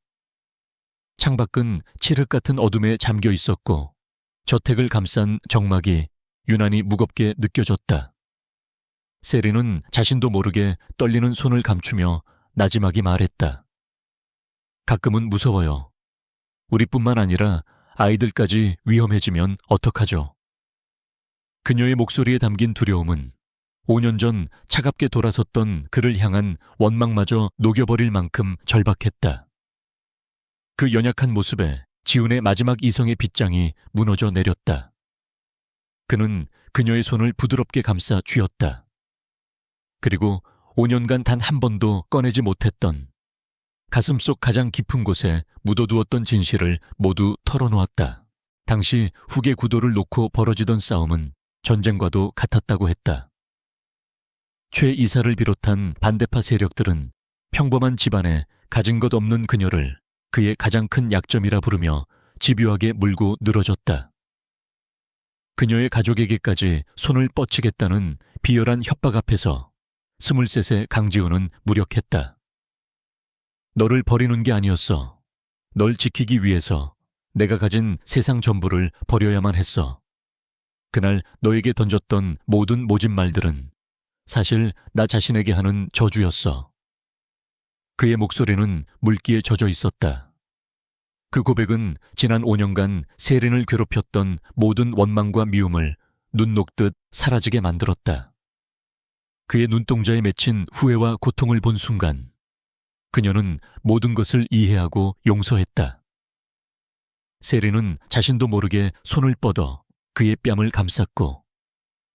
창밖은 칠흑 같은 어둠에 잠겨 있었고 저택을 감싼 정막이 유난히 무겁게 느껴졌다. 세리는 자신도 모르게 떨리는 손을 감추며 나지막이 말했다. 가끔은 무서워요. 우리뿐만 아니라 아이들까지 위험해지면 어떡하죠? 그녀의 목소리에 담긴 두려움은 5년 전 차갑게 돌아섰던 그를 향한 원망마저 녹여버릴 만큼 절박했다. 그 연약한 모습에 지훈의 마지막 이성의 빗장이 무너져 내렸다. 그는 그녀의 손을 부드럽게 감싸 쥐었다. 그리고 5년간 단 한 번도 꺼내지 못했던 가슴속 가장 깊은 곳에 묻어두었던 진실을 모두 털어놓았다. 당시 후계 구도를 놓고 벌어지던 싸움은 전쟁과도 같았다고 했다. 최 이사를 비롯한 반대파 세력들은 평범한 집안에 가진 것 없는 그녀를 그의 가장 큰 약점이라 부르며 집요하게 물고 늘어졌다. 그녀의 가족에게까지 손을 뻗치겠다는 비열한 협박 앞에서 23세 강지훈은 무력했다. 너를 버리는 게 아니었어. 널 지키기 위해서 내가 가진 세상 전부를 버려야만 했어. 그날 너에게 던졌던 모든 모진 말들은 사실 나 자신에게 하는 저주였어. 그의 목소리는 물기에 젖어 있었다. 그 고백은 지난 5년간 세린을 괴롭혔던 모든 원망과 미움을 눈 녹듯 사라지게 만들었다. 그의 눈동자에 맺힌 후회와 고통을 본 순간 그녀는 모든 것을 이해하고 용서했다. 세린은 자신도 모르게 손을 뻗어 그의 뺨을 감쌌고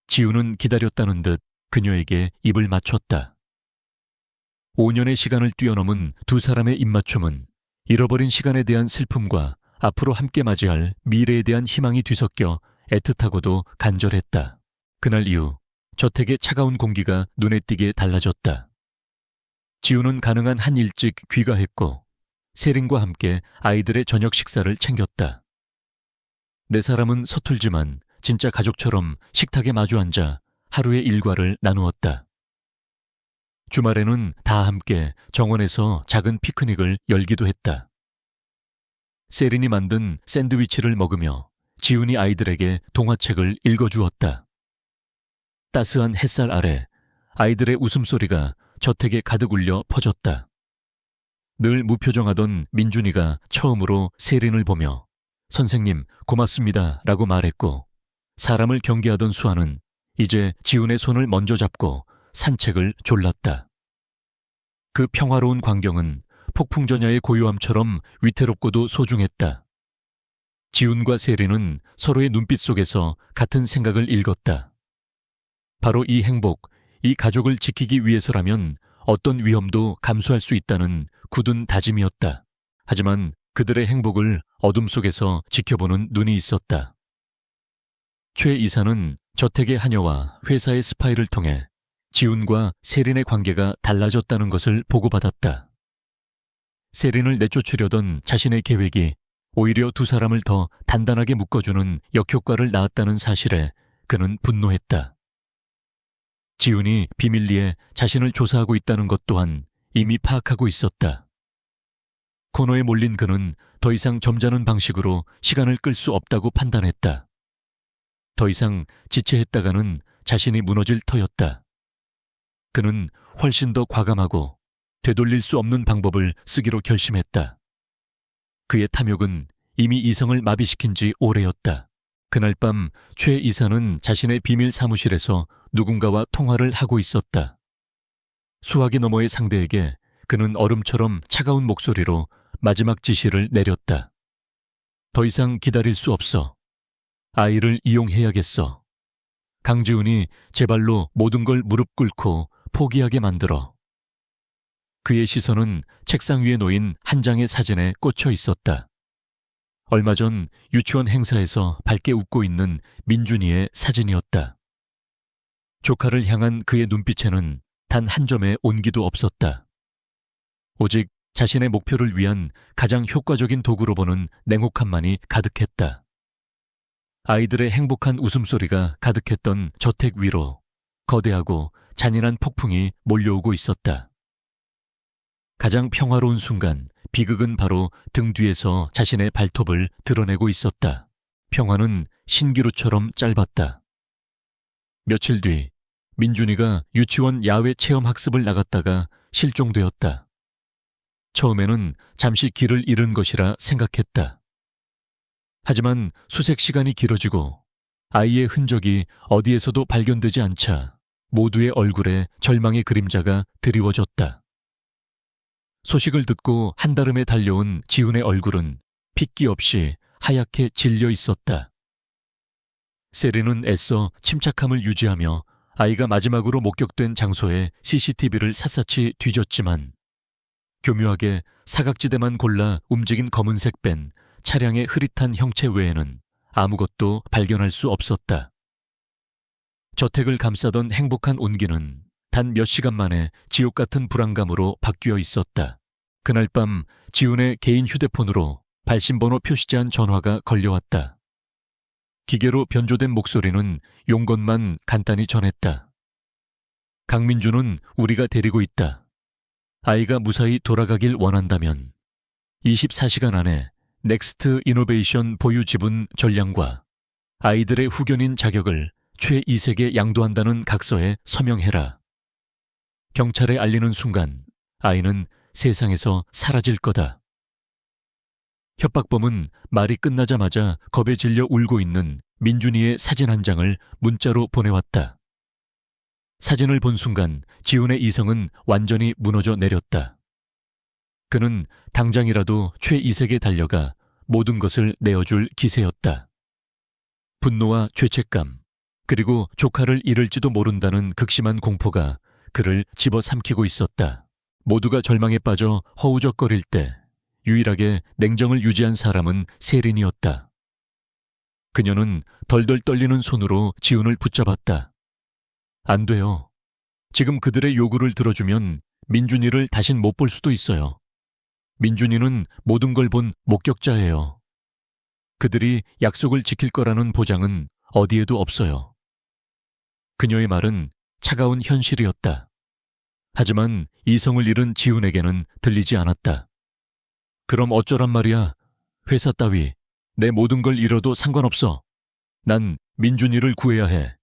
지우는 기다렸다는 듯 그녀에게 입을 맞췄다. 5년의 시간을 뛰어넘은 두 사람의 입맞춤은 잃어버린 시간에 대한 슬픔과 앞으로 함께 맞이할 미래에 대한 희망이 뒤섞여 애틋하고도 간절했다. 그날 이후 저택의 차가운 공기가 눈에 띄게 달라졌다. 지우는 가능한 한 일찍 귀가했고 세린과 함께 아이들의 저녁 식사를 챙겼다. 네 사람은 서툴지만 진짜 가족처럼 식탁에 마주 앉아 하루의 일과를 나누었다. 주말에는 다 함께 정원에서 작은 피크닉을 열기도 했다. 세린이 만든 샌드위치를 먹으며 지훈이 아이들에게 동화책을 읽어주었다. 따스한 햇살 아래 아이들의 웃음소리가 저택에 가득 울려 퍼졌다. 늘 무표정하던 민준이가 처음으로 세린을 보며 선생님 고맙습니다 라고 말했고 사람을 경계하던 수아는 이제 지훈의 손을 먼저 잡고 산책을 졸랐다. 그 평화로운 광경은 폭풍전야의 고요함처럼 위태롭고도 소중했다. 지훈과 세린은 서로의 눈빛 속에서 같은 생각을 읽었다. 바로 이 행복, 이 가족을 지키기 위해서라면 어떤 위험도 감수할 수 있다는 굳은 다짐이었다. 하지만 그들의 행복을 어둠 속에서 지켜보는 눈이 있었다. 최 이사는 저택의 하녀와 회사의 스파이를 통해 지훈과 세린의 관계가 달라졌다는 것을 보고받았다. 세린을 내쫓으려던 자신의 계획이 오히려 두 사람을 더 단단하게 묶어주는 역효과를 낳았다는 사실에 그는 분노했다. 지훈이 비밀리에 자신을 조사하고 있다는 것 또한 이미 파악하고 있었다. 코너에 몰린 그는 더 이상 점잖은 방식으로 시간을 끌 수 없다고 판단했다. 더 이상 지체했다가는 자신이 무너질 터였다. 그는 훨씬 더 과감하고 되돌릴 수 없는 방법을 쓰기로 결심했다. 그의 탐욕은 이미 이성을 마비시킨 지 오래였다. 그날 밤 최 이사는 자신의 비밀 사무실에서 누군가와 통화를 하고 있었다. 수화기 너머의 상대에게 그는 얼음처럼 차가운 목소리로 마지막 지시를 내렸다. 더 이상 기다릴 수 없어. 아이를 이용해야겠어. 강지훈이 제 발로 모든 걸 무릎 꿇고 포기하게 만들어. 그의 시선은 책상 위에 놓인 한 장의 사진에 꽂혀 있었다. 얼마 전 유치원 행사에서 밝게 웃고 있는 민준이의 사진이었다. 조카를 향한 그의 눈빛에는 단 한 점의 온기도 없었다. 오직 자신의 목표를 위한 가장 효과적인 도구로 보는 냉혹함만이 가득했다. 아이들의 행복한 웃음소리가 가득했던 저택 위로 거대하고 잔인한 폭풍이 몰려오고 있었다. 가장 평화로운 순간 비극은 바로 등 뒤에서 자신의 발톱을 드러내고 있었다. 평화는 신기루처럼 짧았다. 며칠 뒤 민준이가 유치원 야외 체험 학습을 나갔다가 실종되었다. 처음에는 잠시 길을 잃은 것이라 생각했다. 하지만 수색 시간이 길어지고 아이의 흔적이 어디에서도 발견되지 않자 모두의 얼굴에 절망의 그림자가 드리워졌다. 소식을 듣고 한달음에 달려온 지훈의 얼굴은 핏기 없이 하얗게 질려 있었다. 세리는 애써 침착함을 유지하며 아이가 마지막으로 목격된 장소에 CCTV를 샅샅이 뒤졌지만 교묘하게 사각지대만 골라 움직인 검은색 밴 차량의 흐릿한 형체 외에는 아무것도 발견할 수 없었다. 저택을 감싸던 행복한 온기는 단 몇 시간 만에 지옥 같은 불안감으로 바뀌어 있었다. 그날 밤 지훈의 개인 휴대폰으로 발신번호 표시제한 전화가 걸려왔다. 기계로 변조된 목소리는 용건만 간단히 전했다. 강민주는 우리가 데리고 있다. 아이가 무사히 돌아가길 원한다면 24시간 안에 넥스트 이노베이션 보유 지분 전량과 아이들의 후견인 자격을 최이색에 양도한다는 각서에 서명해라. 경찰에 알리는 순간 아이는 세상에서 사라질 거다. 협박범은 말이 끝나자마자 겁에 질려 울고 있는 민준이의 사진 한 장을 문자로 보내왔다. 사진을 본 순간 지훈의 이성은 완전히 무너져 내렸다. 그는 당장이라도 최이색에 달려가 모든 것을 내어줄 기세였다. 분노와 죄책감, 그리고 조카를 잃을지도 모른다는 극심한 공포가 그를 집어삼키고 있었다. 모두가 절망에 빠져 허우적거릴 때 유일하게 냉정을 유지한 사람은 세린이었다. 그녀는 덜덜 떨리는 손으로 지훈을 붙잡았다. 안 돼요. 지금 그들의 요구를 들어주면 민준이를 다신 못 볼 수도 있어요. 민준이는 모든 걸 본 목격자예요. 그들이 약속을 지킬 거라는 보장은 어디에도 없어요. 그녀의 말은 차가운 현실이었다. 하지만 이성을 잃은 지훈에게는 들리지 않았다. 그럼 어쩌란 말이야. 회사 따위 내 모든 걸 잃어도 상관없어. 난 민준이를 구해야 해.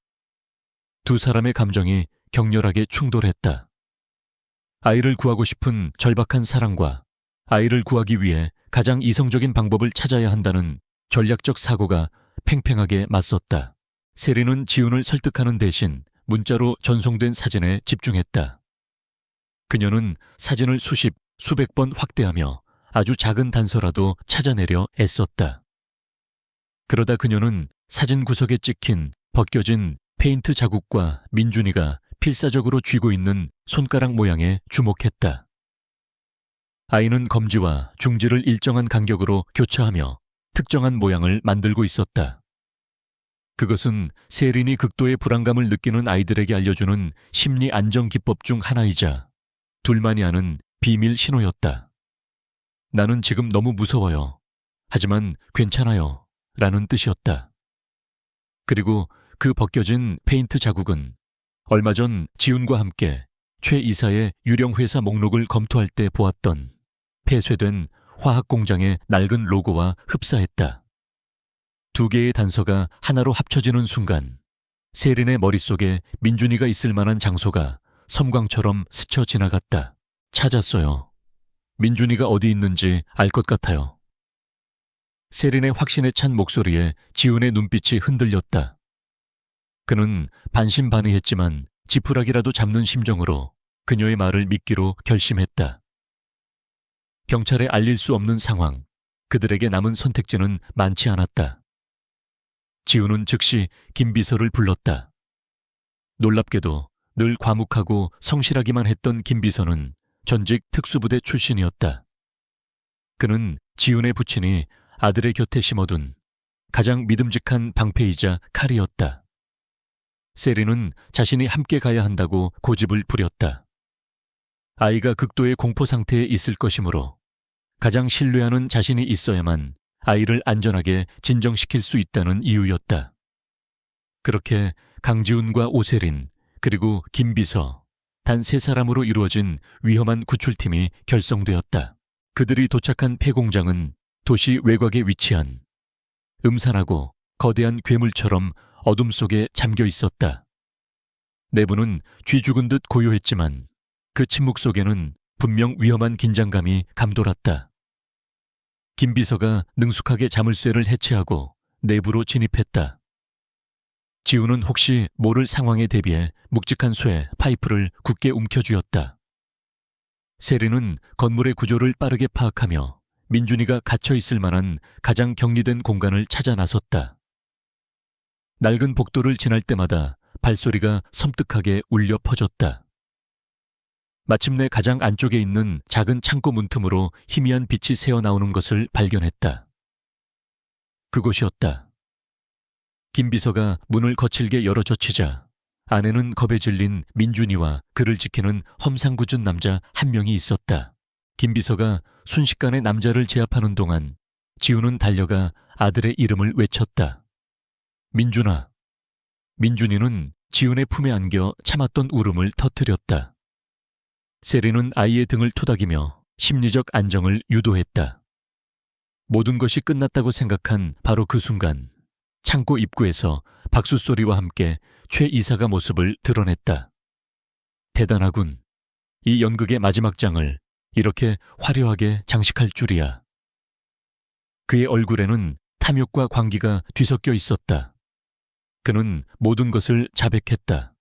두 사람의 감정이 격렬하게 충돌했다. 아이를 구하고 싶은 절박한 사랑과 아이를 구하기 위해 가장 이성적인 방법을 찾아야 한다는 전략적 사고가 팽팽하게 맞섰다. 세리는 지훈을 설득하는 대신 문자로 전송된 사진에 집중했다. 그녀는 사진을 수백 번 확대하며 아주 작은 단서라도 찾아내려 애썼다. 그러다 그녀는 사진 구석에 찍힌 벗겨진 페인트 자국과 민준이가 필사적으로 쥐고 있는 손가락 모양에 주목했다. 아이는 검지와 중지를 일정한 간격으로 교차하며 특정한 모양을 만들고 있었다. 그것은 세린이 극도의 불안감을 느끼는 아이들에게 알려주는 심리 안정 기법 중 하나이자 둘만이 아는 비밀 신호였다. 나는 지금 너무 무서워요. 하지만 괜찮아요. 라는 뜻이었다. 그리고 그 벗겨진 페인트 자국은 얼마 전 지훈과 함께 최 이사의 유령 회사 목록을 검토할 때 보았던 폐쇄된 화학공장의 낡은 로고와 흡사했다. 두 개의 단서가 하나로 합쳐지는 순간 세린의 머릿속에 민준이가 있을 만한 장소가 섬광처럼 스쳐 지나갔다. 찾았어요. 민준이가 어디 있는지 알 것 같아요. 세린의 확신에 찬 목소리에 지훈의 눈빛이 흔들렸다. 그는 반신반의했지만 지푸라기라도 잡는 심정으로 그녀의 말을 믿기로 결심했다. 경찰에 알릴 수 없는 상황, 그들에게 남은 선택지는 많지 않았다. 지훈은 즉시 김 비서를 불렀다. 놀랍게도 늘 과묵하고 성실하기만 했던 김 비서는 전직 특수부대 출신이었다. 그는 지훈의 부친이 아들의 곁에 심어둔 가장 믿음직한 방패이자 칼이었다. 세린은 자신이 함께 가야 한다고 고집을 부렸다. 아이가 극도의 공포 상태에 있을 것이므로 가장 신뢰하는 자신이 있어야만 아이를 안전하게 진정시킬 수 있다는 이유였다. 그렇게 강지훈과 오세린 그리고 김 비서 단 3사람으로 이루어진 위험한 구출팀이 결성되었다. 그들이 도착한 폐공장은 도시 외곽에 위치한 음산하고 거대한 괴물처럼 어둠 속에 잠겨 있었다. 내부는 쥐 죽은 듯 고요했지만 그 침묵 속에는 분명 위험한 긴장감이 감돌았다. 김 비서가 능숙하게 자물쇠를 해체하고 내부로 진입했다. 지우는 혹시 모를 상황에 대비해 묵직한 쇠, 파이프를 굳게 움켜쥐었다. 세리는 건물의 구조를 빠르게 파악하며 민준이가 갇혀 있을 만한 가장 격리된 공간을 찾아 나섰다. 낡은 복도를 지날 때마다 발소리가 섬뜩하게 울려 퍼졌다. 마침내 가장 안쪽에 있는 작은 창고 문틈으로 희미한 빛이 새어나오는 것을 발견했다. 그곳이었다. 김 비서가 문을 거칠게 열어젖히자 안에는 겁에 질린 민준이와 그를 지키는 험상궂은 남자 한 명이 있었다. 김 비서가 순식간에 남자를 제압하는 동안 지우는 달려가 아들의 이름을 외쳤다. 민준아. 민준이는 지훈의 품에 안겨 참았던 울음을 터뜨렸다. 세리는 아이의 등을 토닥이며 심리적 안정을 유도했다. 모든 것이 끝났다고 생각한 바로 그 순간 창고 입구에서 박수 소리와 함께 최 이사가 모습을 드러냈다. 대단하군. 이 연극의 마지막 장을 이렇게 화려하게 장식할 줄이야. 그의 얼굴에는 탐욕과 광기가 뒤섞여 있었다. 그는 모든 것을 자백했다.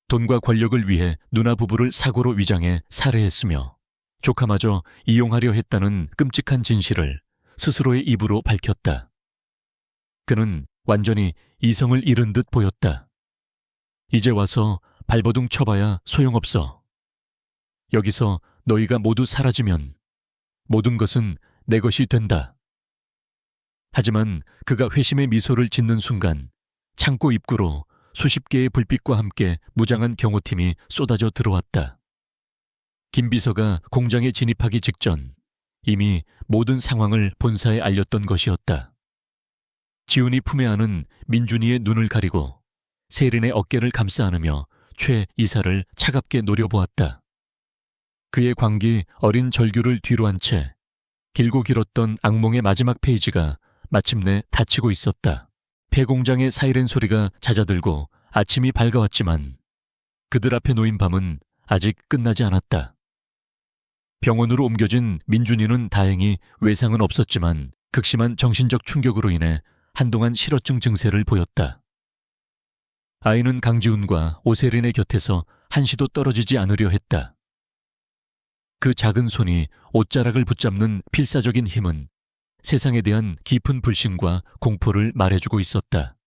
돈과 권력을 위해 누나 부부를 사고로 위장해 살해했으며 조카마저 이용하려 했다는 끔찍한 진실을 스스로의 입으로 밝혔다. 그는 완전히 이성을 잃은 듯 보였다. 이제 와서 발버둥 쳐봐야 소용없어. 여기서 너희가 모두 사라지면 모든 것은 내 것이 된다. 하지만 그가 회심의 미소를 짓는 순간 창고 입구로 수십 개의 불빛과 함께 무장한 경호팀이 쏟아져 들어왔다. 김 비서가 공장에 진입하기 직전 이미 모든 상황을 본사에 알렸던 것이었다. 지훈이 품에 안은 민준이의 눈을 가리고 세린의 어깨를 감싸 안으며 최 이사를 차갑게 노려보았다. 그의 광기 어린 절규를 뒤로 한 채 길고 길었던 악몽의 마지막 페이지가 마침내 닫히고 있었다. 폐공장의 사이렌 소리가 잦아들고 아침이 밝아왔지만 그들 앞에 놓인 밤은 아직 끝나지 않았다. 병원으로 옮겨진 민준이는 다행히 외상은 없었지만 극심한 정신적 충격으로 인해 한동안 실어증 증세를 보였다. 아이는 강지훈과 오세린의 곁에서 한시도 떨어지지 않으려 했다. 그 작은 손이 옷자락을 붙잡는 필사적인 힘은 세상에 대한 깊은 불신과 공포를 말해주고 있었다.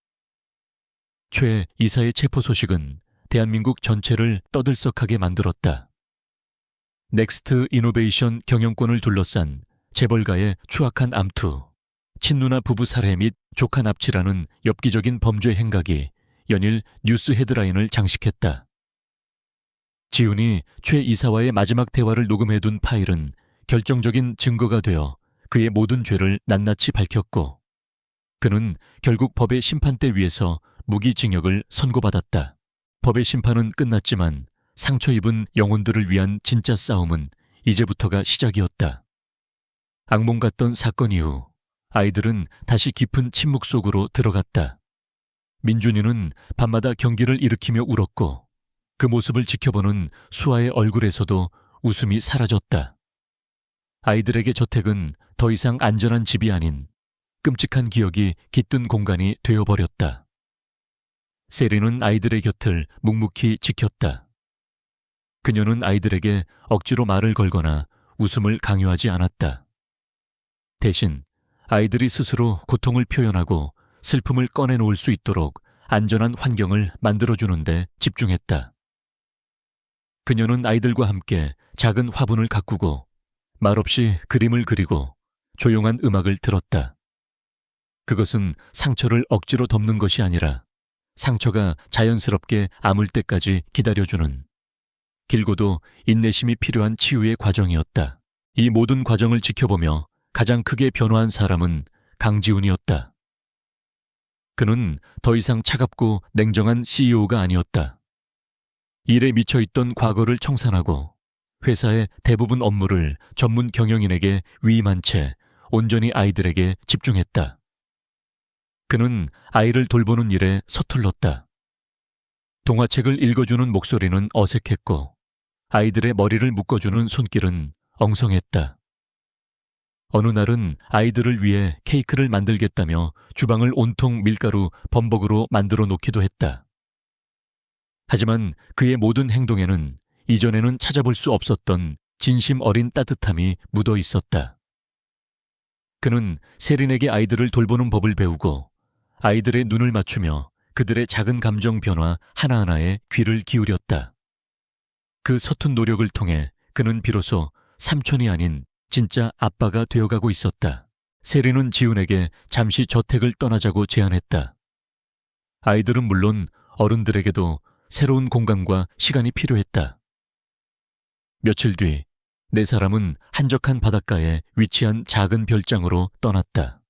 최 이사의 체포 소식은 대한민국 전체를 떠들썩하게 만들었다. 넥스트 이노베이션 경영권을 둘러싼 재벌가의 추악한 암투, 친누나 부부 살해 및 조카 납치라는 엽기적인 범죄 행각이 연일 뉴스 헤드라인을 장식했다. 지훈이 최 이사와의 마지막 대화를 녹음해둔 파일은 결정적인 증거가 되어 그의 모든 죄를 낱낱이 밝혔고 그는 결국 법의 심판대 위에서 무기징역을 선고받았다. 법의 심판은 끝났지만 상처 입은 영혼들을 위한 진짜 싸움은 이제부터가 시작이었다. 악몽 같던 사건 이후 아이들은 다시 깊은 침묵 속으로 들어갔다. 민준이는 밤마다 경기를 일으키며 울었고 그 모습을 지켜보는 수아의 얼굴에서도 웃음이 사라졌다. 아이들에게 저택은 더 이상 안전한 집이 아닌 끔찍한 기억이 깃든 공간이 되어버렸다. 세리는 아이들의 곁을 묵묵히 지켰다. 그녀는 아이들에게 억지로 말을 걸거나 웃음을 강요하지 않았다. 대신 아이들이 스스로 고통을 표현하고 슬픔을 꺼내놓을 수 있도록 안전한 환경을 만들어주는 데 집중했다. 그녀는 아이들과 함께 작은 화분을 가꾸고 말없이 그림을 그리고 조용한 음악을 들었다. 그것은 상처를 억지로 덮는 것이 아니라 상처가 자연스럽게 아물 때까지 기다려주는 길고도 인내심이 필요한 치유의 과정이었다. 이 모든 과정을 지켜보며 가장 크게 변화한 사람은 강지훈이었다. 그는 더 이상 차갑고 냉정한 CEO가 아니었다. 일에 미쳐있던 과거를 청산하고 회사의 대부분 업무를 전문 경영인에게 위임한 채 온전히 아이들에게 집중했다. 그는 아이를 돌보는 일에 서툴렀다. 동화책을 읽어주는 목소리는 어색했고 아이들의 머리를 묶어주는 손길은 엉성했다. 어느 날은 아이들을 위해 케이크를 만들겠다며 주방을 온통 밀가루, 범벅으로 만들어 놓기도 했다. 하지만 그의 모든 행동에는 이전에는 찾아볼 수 없었던 진심 어린 따뜻함이 묻어 있었다. 그는 세린에게 아이들을 돌보는 법을 배우고 아이들의 눈을 맞추며 그들의 작은 감정 변화 하나하나에 귀를 기울였다. 그 서툰 노력을 통해 그는 비로소 삼촌이 아닌 진짜 아빠가 되어가고 있었다. 세린은 지훈에게 잠시 저택을 떠나자고 제안했다. 아이들은 물론 어른들에게도 새로운 공간과 시간이 필요했다. 며칠 뒤, 네 사람은 한적한 바닷가에 위치한 작은 별장으로 떠났다.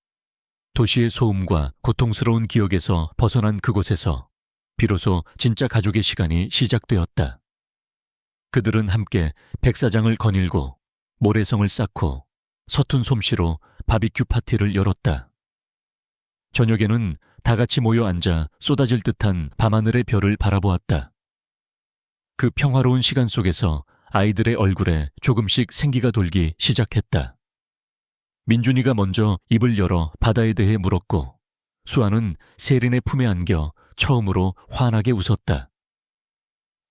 도시의 소음과 고통스러운 기억에서 벗어난 그곳에서 비로소 진짜 가족의 시간이 시작되었다. 그들은 함께 백사장을 거닐고 모래성을 쌓고 서툰 솜씨로 바비큐 파티를 열었다. 저녁에는 다 같이 모여 앉아 쏟아질 듯한 밤하늘의 별을 바라보았다. 그 평화로운 시간 속에서 아이들의 얼굴에 조금씩 생기가 돌기 시작했다. 민준이가 먼저 입을 열어 바다에 대해 물었고 수아는 세린의 품에 안겨 처음으로 환하게 웃었다.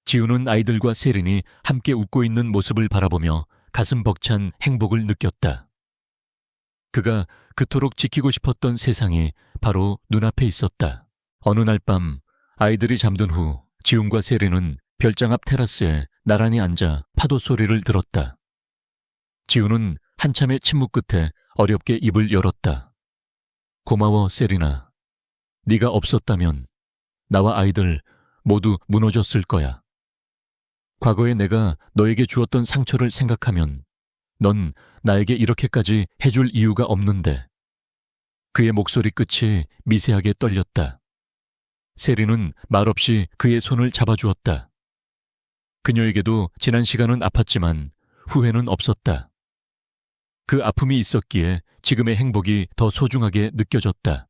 지우는 아이들과 세린이 함께 웃고 있는 모습을 바라보며 가슴 벅찬 행복을 느꼈다. 그가 그토록 지키고 싶었던 세상이 바로 눈앞에 있었다. 어느 날 밤 아이들이 잠든 후 지훈과 세린은 별장 앞 테라스에 나란히 앉아 파도 소리를 들었다. 지훈은 한참의 침묵 끝에 어렵게 입을 열었다. 고마워, 세린아. 네가 없었다면 나와 아이들 모두 무너졌을 거야. 과거에 내가 너에게 주었던 상처를 생각하면 넌 나에게 이렇게까지 해줄 이유가 없는데. 그의 목소리 끝이 미세하게 떨렸다. 세린은 말없이 그의 손을 잡아주었다. 그녀에게도 지난 시간은 아팠지만 후회는 없었다. 그 아픔이 있었기에 지금의 행복이 더 소중하게 느껴졌다.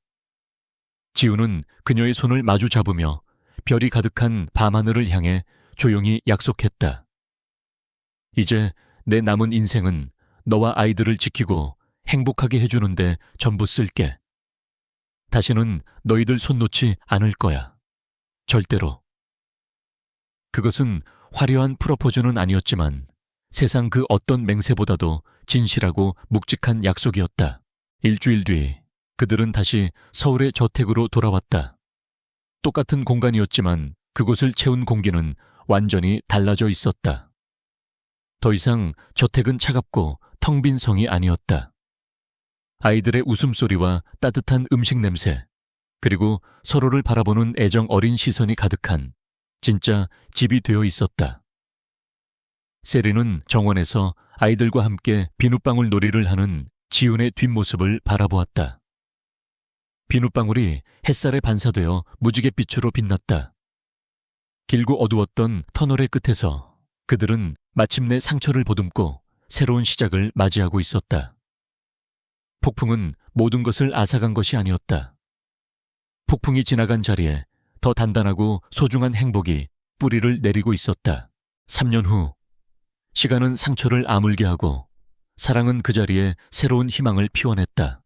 지우는 그녀의 손을 마주 잡으며 별이 가득한 밤하늘을 향해 조용히 약속했다. 이제 내 남은 인생은 너와 아이들을 지키고 행복하게 해주는데 전부 쓸게. 다시는 너희들 손 놓지 않을 거야. 절대로. 그것은 화려한 프로포즈는 아니었지만 세상 그 어떤 맹세보다도 진실하고 묵직한 약속이었다. 일주일 뒤 그들은 다시 서울의 저택으로 돌아왔다. 똑같은 공간이었지만 그곳을 채운 공기는 완전히 달라져 있었다. 더 이상 저택은 차갑고 텅 빈 성이 아니었다. 아이들의 웃음소리와 따뜻한 음식 냄새, 그리고 서로를 바라보는 애정 어린 시선이 가득한 진짜 집이 되어 있었다. 세린은 정원에서 아이들과 함께 비눗방울 놀이를 하는 지훈의 뒷모습을 바라보았다. 비눗방울이 햇살에 반사되어 무지갯빛으로 빛났다. 길고 어두웠던 터널의 끝에서 그들은 마침내 상처를 보듬고 새로운 시작을 맞이하고 있었다. 폭풍은 모든 것을 앗아간 것이 아니었다. 폭풍이 지나간 자리에 더 단단하고 소중한 행복이 뿌리를 내리고 있었다. 3년 후, 시간은 상처를 아물게 하고 사랑은 그 자리에 새로운 희망을 피워냈다.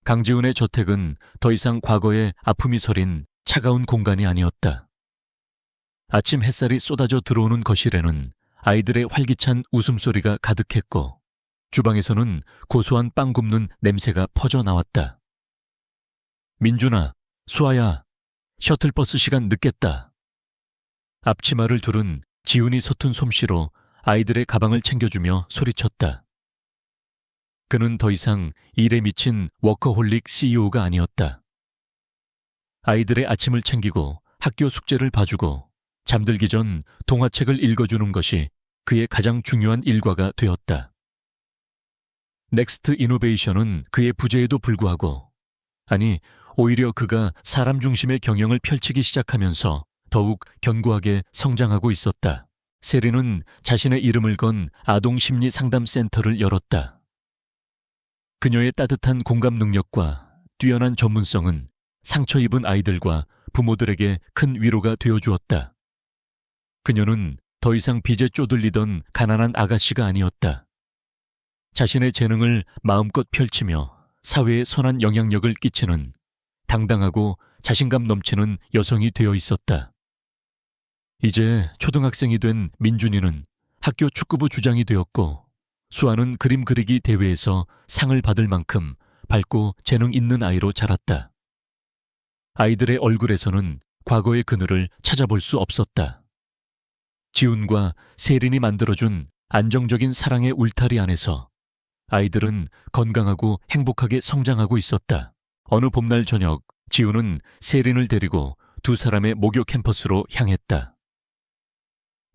강지훈의 저택은 더 이상 과거의 아픔이 서린 차가운 공간이 아니었다. 아침 햇살이 쏟아져 들어오는 거실에는 아이들의 활기찬 웃음소리가 가득했고 주방에서는 고소한 빵 굽는 냄새가 퍼져 나왔다. 민준아, 수아야, 셔틀버스 시간 늦겠다. 앞치마를 두른 지훈이 서툰 솜씨로 아이들의 가방을 챙겨주며 소리쳤다. 그는 더 이상 일에 미친 워커홀릭 CEO가 아니었다. 아이들의 아침을 챙기고 학교 숙제를 봐주고 잠들기 전 동화책을 읽어주는 것이 그의 가장 중요한 일과가 되었다. 넥스트 이노베이션은 그의 부재에도 불구하고, 아니 오히려 그가 사람 중심의 경영을 펼치기 시작하면서 더욱 견고하게 성장하고 있었다. 세리는 자신의 이름을 건 아동 심리 상담 센터를 열었다. 그녀의 따뜻한 공감 능력과 뛰어난 전문성은 상처 입은 아이들과 부모들에게 큰 위로가 되어주었다. 그녀는 더 이상 빚에 쪼들리던 가난한 아가씨가 아니었다. 자신의 재능을 마음껏 펼치며 사회에 선한 영향력을 끼치는 당당하고 자신감 넘치는 여성이 되어 있었다. 이제 초등학생이 된 민준이는 학교 축구부 주장이 되었고, 수아는 그림 그리기 대회에서 상을 받을 만큼 밝고 재능 있는 아이로 자랐다. 아이들의 얼굴에서는 과거의 그늘을 찾아볼 수 없었다. 지훈과 세린이 만들어준 안정적인 사랑의 울타리 안에서 아이들은 건강하고 행복하게 성장하고 있었다. 어느 봄날 저녁, 지훈은 세린을 데리고 두 사람의 모교 캠퍼스로 향했다.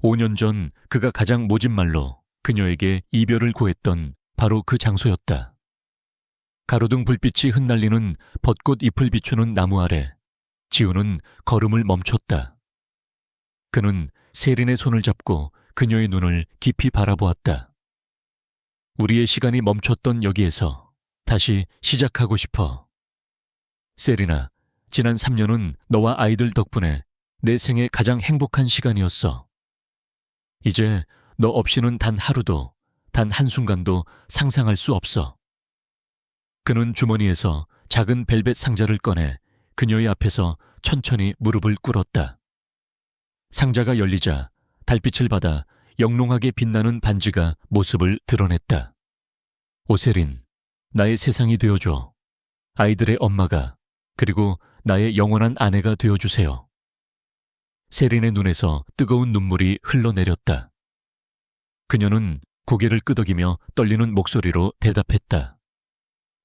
5년 전 그가 가장 모진 말로 그녀에게 이별을 고했던 바로 그 장소였다. 가로등 불빛이 흩날리는 벚꽃 잎을 비추는 나무 아래 지훈은 걸음을 멈췄다. 그는 세린의 손을 잡고 그녀의 눈을 깊이 바라보았다. 우리의 시간이 멈췄던 여기에서 다시 시작하고 싶어. 세린아, 지난 3년은 너와 아이들 덕분에 내 생애 가장 행복한 시간이었어. 이제 너 없이는 단 하루도, 단 한순간도 상상할 수 없어. 그는 주머니에서 작은 벨벳 상자를 꺼내 그녀의 앞에서 천천히 무릎을 꿇었다. 상자가 열리자 달빛을 받아 영롱하게 빛나는 반지가 모습을 드러냈다. 오세린, 나의 세상이 되어줘. 아이들의 엄마가, 그리고 나의 영원한 아내가 되어주세요. 세린의 눈에서 뜨거운 눈물이 흘러내렸다. 그녀는 고개를 끄덕이며 떨리는 목소리로 대답했다.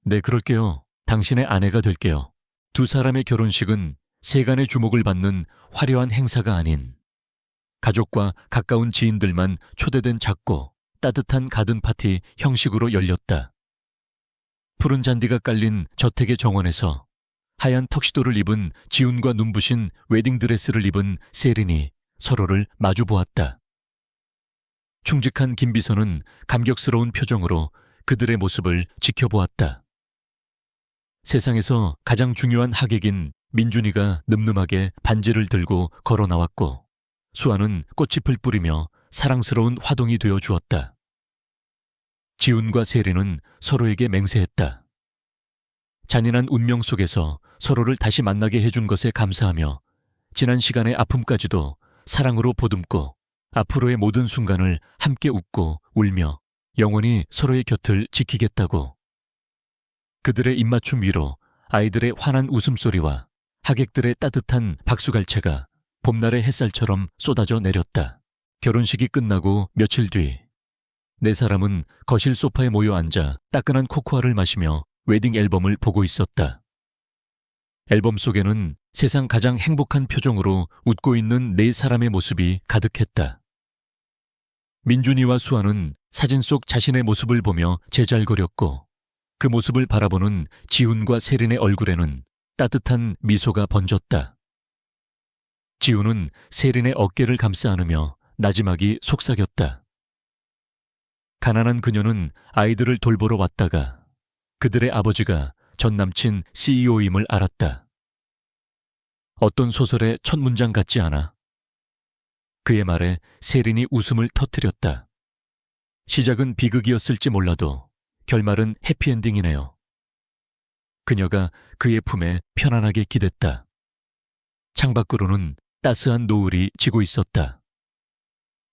네, 그럴게요. 당신의 아내가 될게요. 두 사람의 결혼식은 세간의 주목을 받는 화려한 행사가 아닌 가족과 가까운 지인들만 초대된 작고 따뜻한 가든 파티 형식으로 열렸다. 푸른 잔디가 깔린 저택의 정원에서 하얀 턱시도를 입은 지훈과 눈부신 웨딩드레스를 입은 세린이 서로를 마주보았다. 충직한 김비서는 감격스러운 표정으로 그들의 모습을 지켜보았다. 세상에서 가장 중요한 하객인 민준이가 늠름하게 반지를 들고 걸어 나왔고, 수아는 꽃잎을 뿌리며 사랑스러운 화동이 되어 주었다. 지훈과 세린은 서로에게 맹세했다. 잔인한 운명 속에서 서로를 다시 만나게 해준 것에 감사하며 지난 시간의 아픔까지도 사랑으로 보듬고 앞으로의 모든 순간을 함께 웃고 울며 영원히 서로의 곁을 지키겠다고. 그들의 입맞춤 위로 아이들의 환한 웃음소리와 하객들의 따뜻한 박수갈채가 봄날의 햇살처럼 쏟아져 내렸다. 결혼식이 끝나고 며칠 뒤, 네 사람은 거실 소파에 모여 앉아 따끈한 코코아를 마시며 웨딩 앨범을 보고 있었다. 앨범 속에는 세상 가장 행복한 표정으로 웃고 있는 네 사람의 모습이 가득했다. 민준이와 수아는 사진 속 자신의 모습을 보며 제잘거렸고, 그 모습을 바라보는 지훈과 세린의 얼굴에는 따뜻한 미소가 번졌다. 지훈은 세린의 어깨를 감싸 안으며 나지막이 속삭였다. 가난한 그녀는 아이들을 돌보러 왔다가 그들의 아버지가 전 남친 CEO임을 알았다. 어떤 소설의 첫 문장 같지 않아? 그의 말에 세린이 웃음을 터뜨렸다. 시작은 비극이었을지 몰라도 결말은 해피엔딩이네요. 그녀가 그의 품에 편안하게 기댔다. 창밖으로는 따스한 노을이 지고 있었다.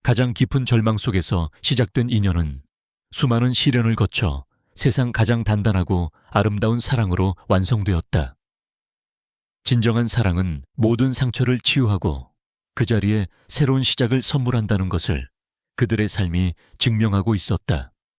가장 깊은 절망 속에서 시작된 인연은 수많은 시련을 거쳐 세상 가장 단단하고 아름다운 사랑으로 완성되었다. 진정한 사랑은 모든 상처를 치유하고 그 자리에 새로운 시작을 선물한다는 것을 그들의 삶이 증명하고 있었다.